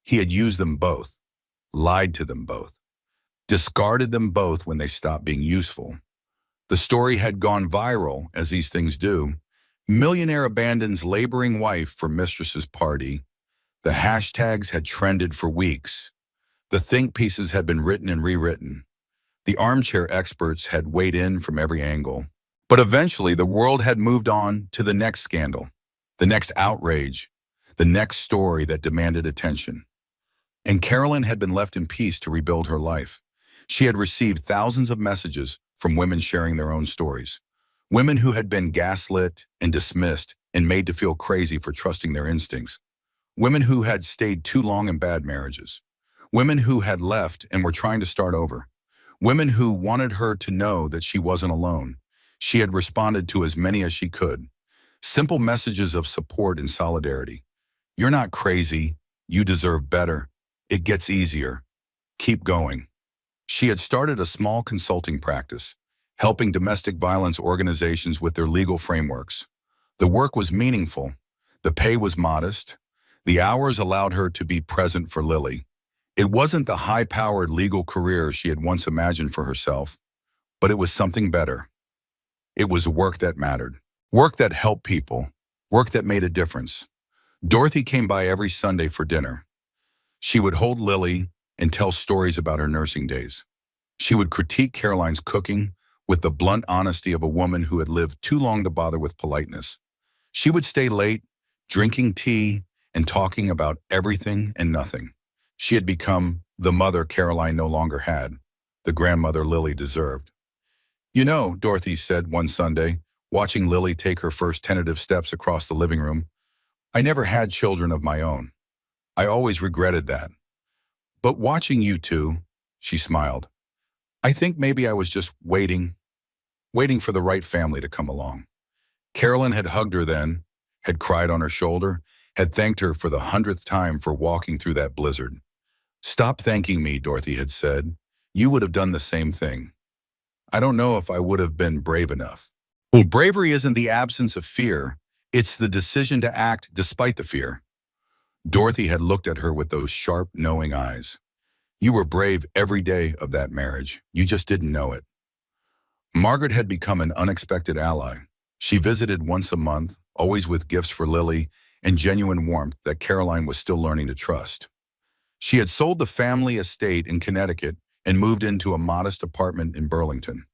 He had used them both, lied to them both, discarded them both when they stopped being useful. The story had gone viral, as these things do. Millionaire abandons laboring wife for mistress's party. The hashtags had trended for weeks. The think pieces had been written and rewritten. The armchair experts had weighed in from every angle. But eventually, the world had moved on to the next scandal, the next outrage, the next story that demanded attention. And Carolyn had been left in peace to rebuild her life. She had received thousands of messages from women sharing their own stories. Women who had been gaslit and dismissed and made to feel crazy for trusting their instincts. Women who had stayed too long in bad marriages. Women who had left and were trying to start over. Women who wanted her to know that she wasn't alone. She had responded to as many as she could. Simple messages of support and solidarity. "You're not crazy. You deserve better. It gets easier. Keep going." She had started a small consulting practice, helping domestic violence organizations with their legal frameworks. The work was meaningful. The pay was modest. The hours allowed her to be present for Lily. It wasn't the high-powered legal career she had once imagined for herself, but it was something better. It was work that mattered, work that helped people, work that made a difference. Dorothy came by every Sunday for dinner. She would hold Lily and tell stories about her nursing days. She would critique Caroline's cooking with the blunt honesty of a woman who had lived too long to bother with politeness. She would stay late, drinking tea and talking about everything and nothing. She had become the mother Caroline no longer had, the grandmother Lily deserved. "You know," Dorothy said one Sunday, watching Lily take her first tentative steps across the living room, "I never had children of my own. I always regretted that. But watching you two," she smiled, "I think maybe I was just waiting for the right family to come along." Carolyn had hugged her then, had cried on her shoulder, had thanked her for the 100th time for walking through that blizzard. "Stop thanking me," Dorothy had said. "You would have done the same thing." I don't know if I would have been brave enough. Well, bravery isn't the absence of fear. It's the decision to act despite the fear. Dorothy had looked at her with those sharp, knowing eyes. "You were brave every day of that marriage. You just didn't know it." Margaret had become an unexpected ally. She visited once a month, always with gifts for Lily and genuine warmth that Caroline was still learning to trust. She had sold the family estate in Connecticut and moved into a modest apartment in Burlington.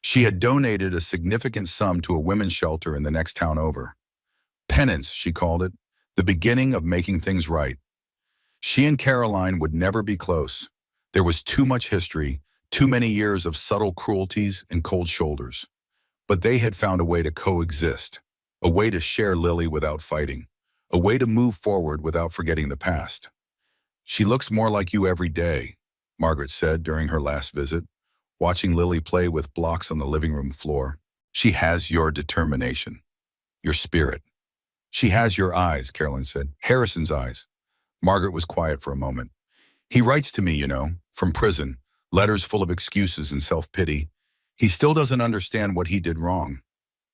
She had donated a significant sum to a women's shelter in the next town over. Penance, she called it, the beginning of making things right. She and Caroline would never be close. There was too much history, too many years of subtle cruelties and cold shoulders. But they had found a way to coexist, a way to share Lily without fighting, a way to move forward without forgetting the past. She looks more like you every day, Margaret said during her last visit, watching Lily play with blocks on the living room floor. She has your determination, your spirit. She has your eyes, Caroline said. Harrison's eyes. Margaret was quiet for a moment. He writes to me, from prison, letters full of excuses and self-pity. He still doesn't understand what he did wrong.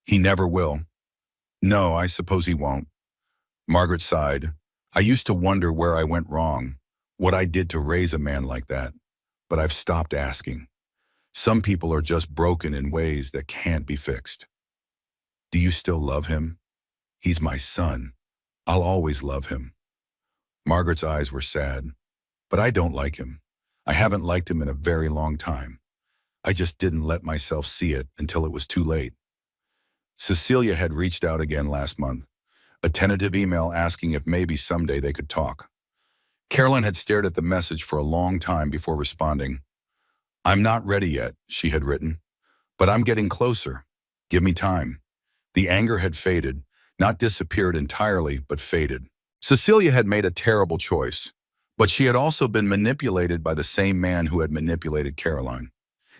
He never will. No, I suppose he won't. Margaret sighed. I used to wonder where I went wrong, what I did to raise a man like that, but I've stopped asking. Some people are just broken in ways that can't be fixed. Do you still love him? He's my son. I'll always love him. Margaret's eyes were sad. But I don't like him. I haven't liked him in a very long time. I just didn't let myself see it until it was too late. Cecilia had reached out again last month, a tentative email asking if maybe someday they could talk. Caroline had stared at the message for a long time before responding. I'm not ready yet, she had written, but I'm getting closer. Give me time. The anger had faded, not disappeared entirely, but faded. Cecilia had made a terrible choice, but she had also been manipulated by the same man who had manipulated Caroline.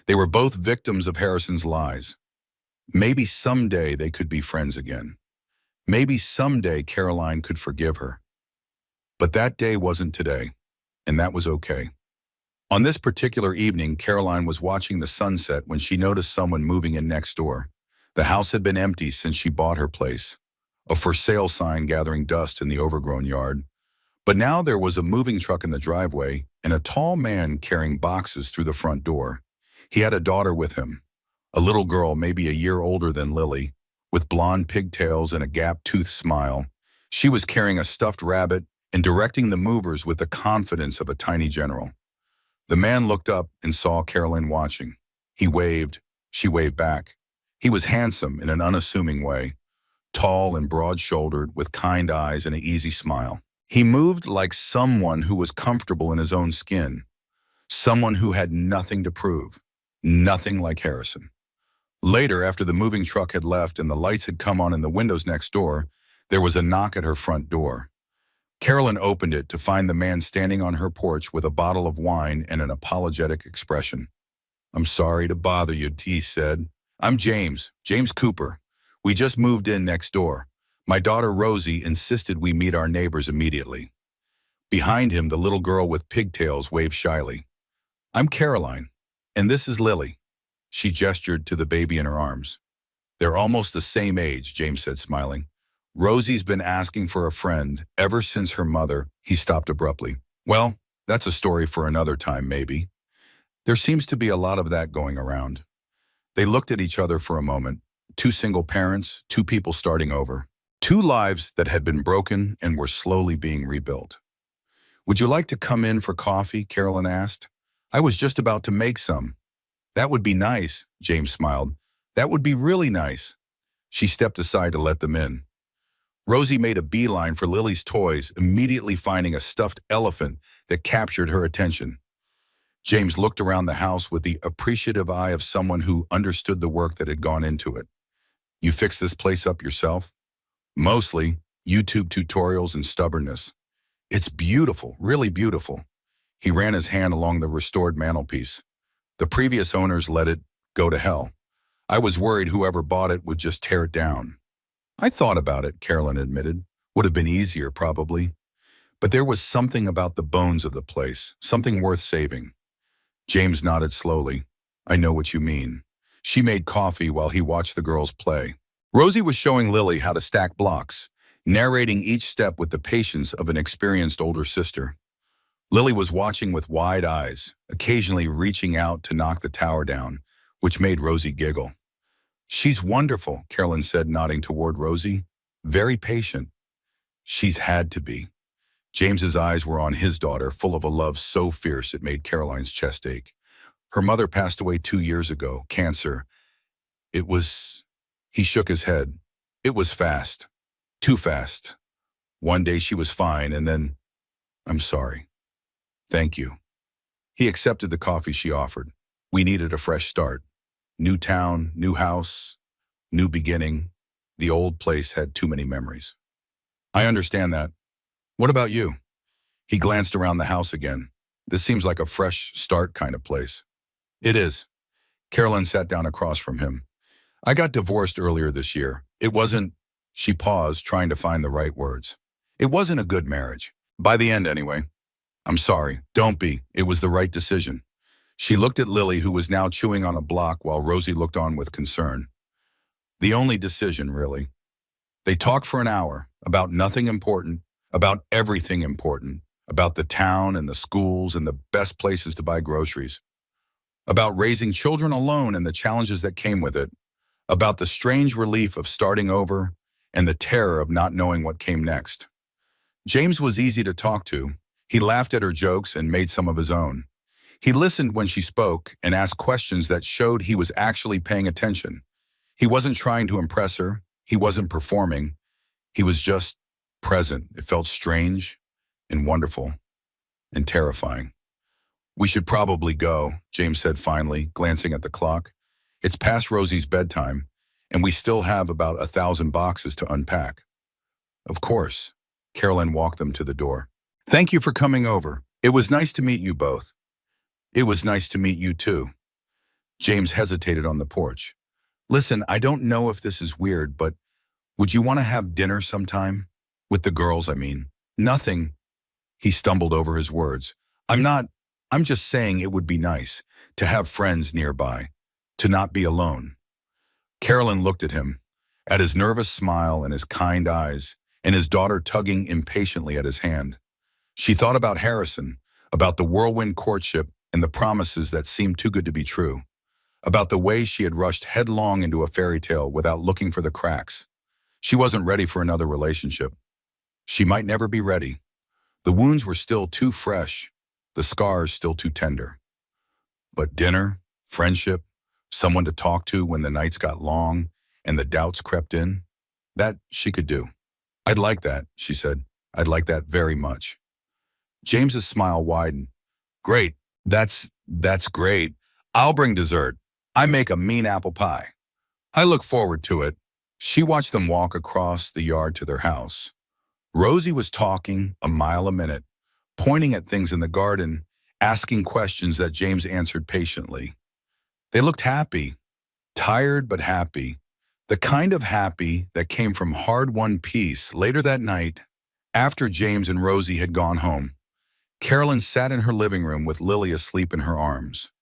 They were both victims of Harrison's lies. Maybe someday they could be friends again. Maybe someday Caroline could forgive her. But that day wasn't today, and that was okay. On this particular evening, Caroline was watching the sunset when she noticed someone moving in next door. The house had been empty since she bought her place, a for sale sign gathering dust in the overgrown yard. But now there was a moving truck in the driveway and a tall man carrying boxes through the front door. He had a daughter with him, a little girl maybe a year older than Lily, with blonde pigtails and a gap-toothed smile. She was carrying a stuffed rabbit and directing the movers with the confidence of a tiny general. The man looked up and saw Caroline watching. He waved. She waved back. He was handsome in an unassuming way, tall and broad-shouldered, with kind eyes and an easy smile. He moved like someone who was comfortable in his own skin, someone who had nothing to prove, nothing like Harrison. Later, after the moving truck had left and the lights had come on in the windows next door, there was a knock at her front door. Caroline opened it to find the man standing on her porch with a bottle of wine and an apologetic expression. I'm sorry to bother you, he said. I'm James Cooper. We just moved in next door. My daughter Rosie insisted we meet our neighbors immediately. Behind him, the little girl with pigtails waved shyly. I'm Caroline, and this is Lily. She gestured to the baby in her arms. They're almost the same age, James said, smiling. Rosie's been asking for a friend ever since her mother. He stopped abruptly. Well, that's a story for another time, maybe. There seems to be a lot of that going around. They looked at each other for a moment. Two single parents, two people starting over. Two lives that had been broken and were slowly being rebuilt. Would you like to come in for coffee? Caroline asked. I was just about to make some. That would be nice, James smiled. That would be really nice. She stepped aside to let them in. Rosie made a beeline for Lily's toys, immediately finding a stuffed elephant that captured her attention. James looked around the house with the appreciative eye of someone who understood the work that had gone into it. You fixed this place up yourself? Mostly YouTube tutorials and stubbornness. It's beautiful, really beautiful. He ran his hand along the restored mantelpiece. The previous owners let it go to hell. I was worried whoever bought it would just tear it down. I thought about it, Caroline admitted. Would have been easier, probably. But there was something about the bones of the place, something worth saving. James nodded slowly. I know what you mean. She made coffee while he watched the girls play. Rosie was showing Lily how to stack blocks, narrating each step with the patience of an experienced older sister. Lily was watching with wide eyes, occasionally reaching out to knock the tower down, which made Rosie giggle. She's wonderful, Carolyn said, nodding toward Rosie. Very patient. She's had to be. James's eyes were on his daughter, full of a love so fierce it made Caroline's chest ache. Her mother passed away 2 years ago, cancer. It was... He shook his head. It was fast. Too fast. One day she was fine, and then... I'm sorry. Thank you. He accepted the coffee she offered. We needed a fresh start. New town, new house, new beginning. The old place had too many memories. I understand that. What about you? He glanced around the house again. This seems like a fresh start kind of place. It is. Carolyn sat down across from him. I got divorced earlier this year. It wasn't... She paused, trying to find the right words. It wasn't a good marriage. By the end, anyway. I'm sorry. Don't be. It was the right decision. She looked at Lily, who was now chewing on a block, while Rosie looked on with concern. The only decision, really. They talked for an hour, about nothing important, about everything important, about the town and the schools and the best places to buy groceries, about raising children alone and the challenges that came with it, about the strange relief of starting over and the terror of not knowing what came next. James was easy to talk to. He laughed at her jokes and made some of his own. He listened when she spoke and asked questions that showed he was actually paying attention. He wasn't trying to impress her. He wasn't performing. He was just present. It felt strange and wonderful and terrifying. We should probably go, James said finally, glancing at the clock. It's past Rosie's bedtime, and we still have about 1,000 boxes to unpack. Of course. Carolyn walked them to the door. Thank you for coming over. It was nice to meet you both. It was nice to meet you too. James hesitated on the porch. Listen, I don't know if this is weird, but would you want to have dinner sometime? With the girls, I mean. Nothing. He stumbled over his words. I'm just saying it would be nice to have friends nearby, to not be alone. Carolyn looked at him, at his nervous smile and his kind eyes, and his daughter tugging impatiently at his hand. She thought about Harrison, about the whirlwind courtship and the promises that seemed too good to be true, about the way she had rushed headlong into a fairy tale without looking for the cracks. She wasn't ready for another relationship. She might never be ready. The wounds were still too fresh, the scars still too tender. But dinner, friendship, someone to talk to when the nights got long and the doubts crept in, that she could do. I'd like that, she said. I'd like that very much. James's smile widened. Great. That's great. I'll bring dessert. I make a mean apple pie. I look forward to it. She watched them walk across the yard to their house. Rosie was talking a mile a minute, pointing at things in the garden, asking questions that James answered patiently. They looked happy, tired but happy, the kind of happy that came from hard-won peace. Later that night, after James and Rosie had gone home, Carolyn sat in her living room with Lily asleep in her arms.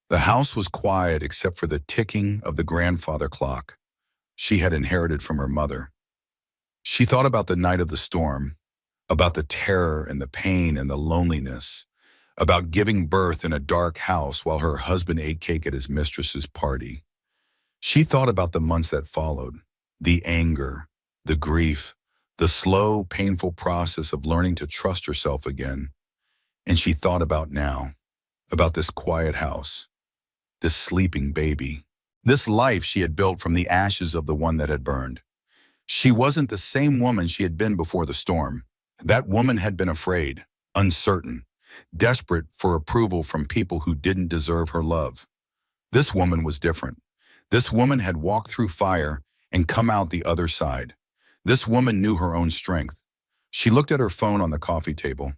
The house was quiet except for the ticking of the grandfather clock she had inherited from her mother. She thought about the night of the storm, about the terror and the pain and the loneliness, about giving birth in a dark house while her husband ate cake at his mistress's party. She thought about the months that followed, the anger, the grief, the slow, painful process of learning to trust herself again. And she thought about now, about this quiet house, this sleeping baby, this life she had built from the ashes of the one that had burned. She wasn't the same woman she had been before the storm. That woman had been afraid, uncertain, desperate for approval from people who didn't deserve her love. This woman was different. This woman had walked through fire and come out the other side. This woman knew her own strength. She looked at her phone on the coffee table.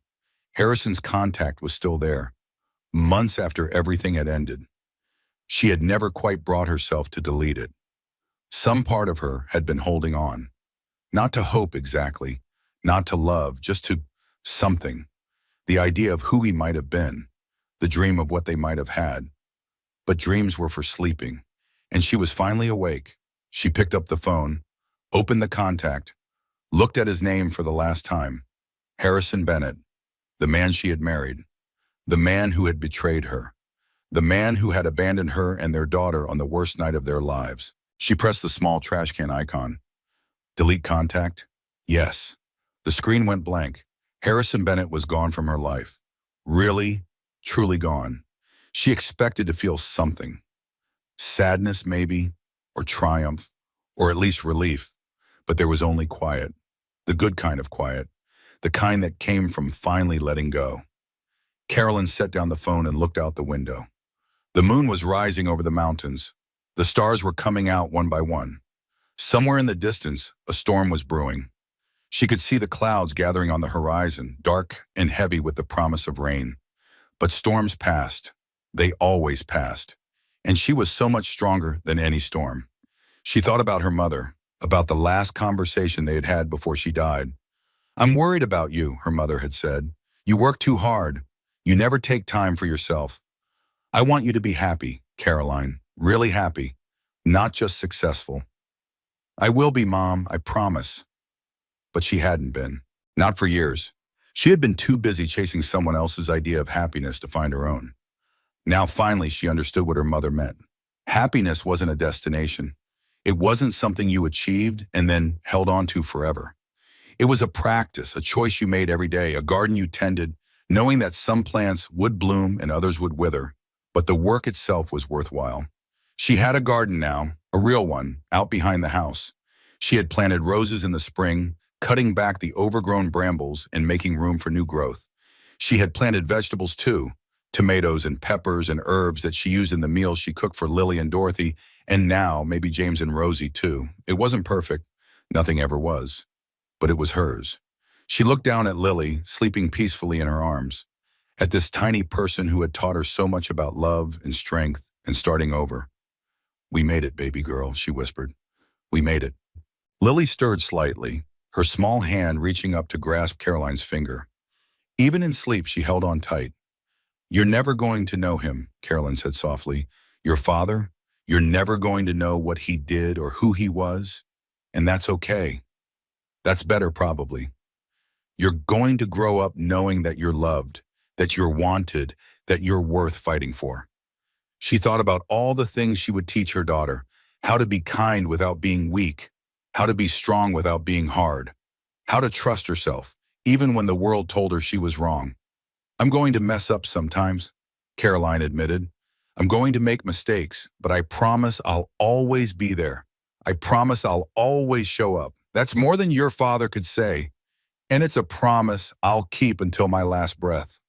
Harrison's contact was still there, months after everything had ended. She had never quite brought herself to delete it. Some part of her had been holding on. Not to hope exactly, not to love, just to something. The idea of who he might have been, the dream of what they might have had. But dreams were for sleeping, and she was finally awake. She picked up the phone, opened the contact, looked at his name for the last time. Harrison Bennett, the man she had married, the man who had betrayed her, the man who had abandoned her and their daughter on the worst night of their lives. She pressed the small trash can icon. Delete contact? Yes. The screen went blank. Harrison Bennett was gone from her life. Really, truly gone. She expected to feel something. Sadness, maybe, or triumph, or at least relief. But there was only quiet. The good kind of quiet. The kind that came from finally letting go. Carolyn set down the phone and looked out the window. The moon was rising over the mountains. The stars were coming out one by one. Somewhere in the distance, a storm was brewing. She could see the clouds gathering on the horizon, dark and heavy with the promise of rain. But storms passed. They always passed. And she was so much stronger than any storm. She thought about her mother, about the last conversation they had had before she died. "I'm worried about you," her mother had said. "You work too hard. You never take time for yourself. I want you to be happy, Caroline, really happy, not just successful." "I will be, Mom, I promise." But she hadn't been. Not for years. She had been too busy chasing someone else's idea of happiness to find her own. Now finally she understood what her mother meant. Happiness wasn't a destination. It wasn't something you achieved and then held on to forever. It was a practice, a choice you made every day, a garden you tended, knowing that some plants would bloom and others would wither, but the work itself was worthwhile. She had a garden now, a real one, out behind the house. She had planted roses in the spring, cutting back the overgrown brambles and making room for new growth. She had planted vegetables too, tomatoes and peppers and herbs that she used in the meals she cooked for Lily and Dorothy, and now maybe James and Rosie too. It wasn't perfect. Nothing ever was. But it was hers. She looked down at Lily, sleeping peacefully in her arms, at this tiny person who had taught her so much about love and strength and starting over. "We made it, baby girl," she whispered. "We made it." Lily stirred slightly, her small hand reaching up to grasp Caroline's finger. Even in sleep, she held on tight. "You're never going to know him," Caroline said softly. "Your father, you're never going to know what he did or who he was, and that's okay. That's better, probably. You're going to grow up knowing that you're loved, that you're wanted, that you're worth fighting for." She thought about all the things she would teach her daughter, how to be kind without being weak, how to be strong without being hard, how to trust herself, even when the world told her she was wrong. "I'm going to mess up sometimes," Caroline admitted. "I'm going to make mistakes, but I promise I'll always be there. I promise I'll always show up. That's more than your father could say, and it's a promise I'll keep until my last breath."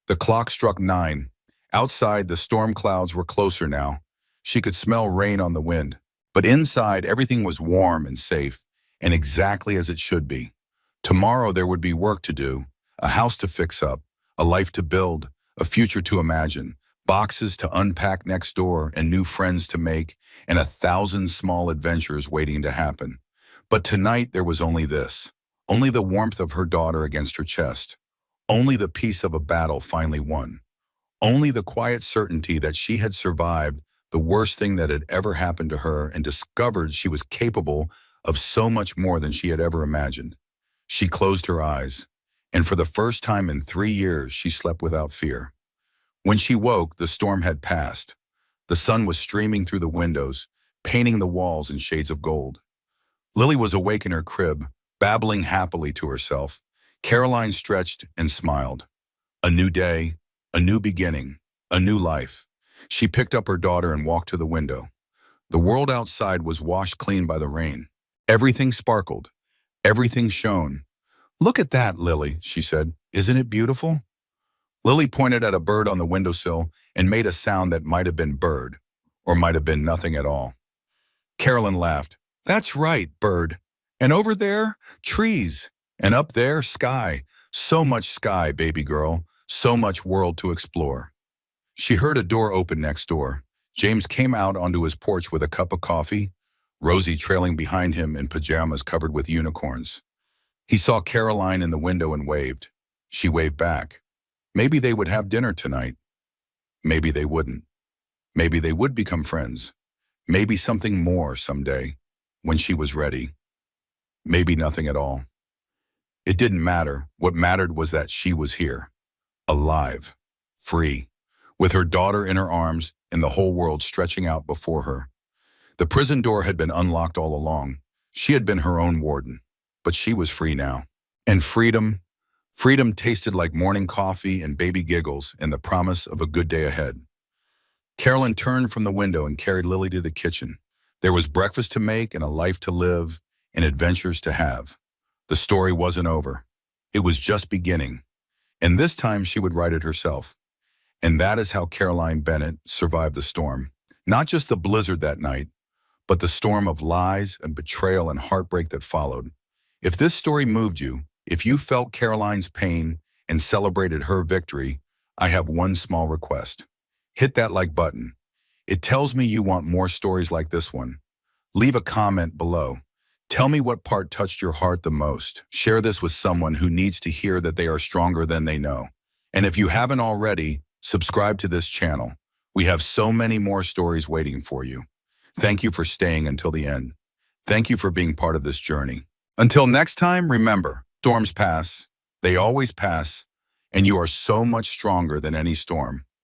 The clock struck 9. Outside, the storm clouds were closer now. She could smell rain on the wind. But inside, everything was warm and safe, and exactly as it should be. Tomorrow there would be work to do, a house to fix up, a life to build, a future to imagine, boxes to unpack next door and new friends to make, and 1,000 small adventures waiting to happen. But tonight there was only this, only the warmth of her daughter against her chest, only the peace of a battle finally won, only the quiet certainty that she had survived the worst thing that had ever happened to her and discovered she was capable of so much more than she had ever imagined. She closed her eyes, and for the first time in 3 years, she slept without fear. When she woke, the storm had passed. The sun was streaming through the windows, painting the walls in shades of gold. Lily was awake in her crib, babbling happily to herself. Caroline stretched and smiled. A new day, a new beginning, a new life. She picked up her daughter and walked to the window. The world outside was washed clean by the rain. Everything sparkled. Everything shone. "Look at that, Lily," she said. "Isn't it beautiful?" Lily pointed at a bird on the windowsill and made a sound that might have been bird, or might have been nothing at all. Carolyn laughed. "That's right, bird. And over there, trees. And up there, sky. So much sky, baby girl. So much world to explore." She heard a door open next door. James came out onto his porch with a cup of coffee, Rosie trailing behind him in pajamas covered with unicorns. He saw Caroline in the window and waved. She waved back. Maybe they would have dinner tonight. Maybe they wouldn't. Maybe they would become friends. Maybe something more someday, when she was ready. Maybe nothing at all. It didn't matter. What mattered was that she was here, alive, free, with her daughter in her arms and the whole world stretching out before her. The prison door had been unlocked all along. She had been her own warden, but she was free now. And freedom tasted like morning coffee and baby giggles and the promise of a good day ahead. Carolyn turned from the window and carried Lily to the kitchen. There was breakfast to make and a life to live and adventures to have. The story wasn't over. It was just beginning. And this time she would write it herself. And that is how Caroline Bennett survived the storm. Not just the blizzard that night, but the storm of lies and betrayal and heartbreak that followed. If this story moved you, if you felt Caroline's pain and celebrated her victory, I have one small request. Hit that like button. It tells me you want more stories like this one. Leave a comment below. Tell me what part touched your heart the most. Share this with someone who needs to hear that they are stronger than they know. And if you haven't already, subscribe to this channel. We have so many more stories waiting for you. Thank you for staying until the end. Thank you for being part of this journey. Until next time, remember, storms pass, they always pass, and you are so much stronger than any storm.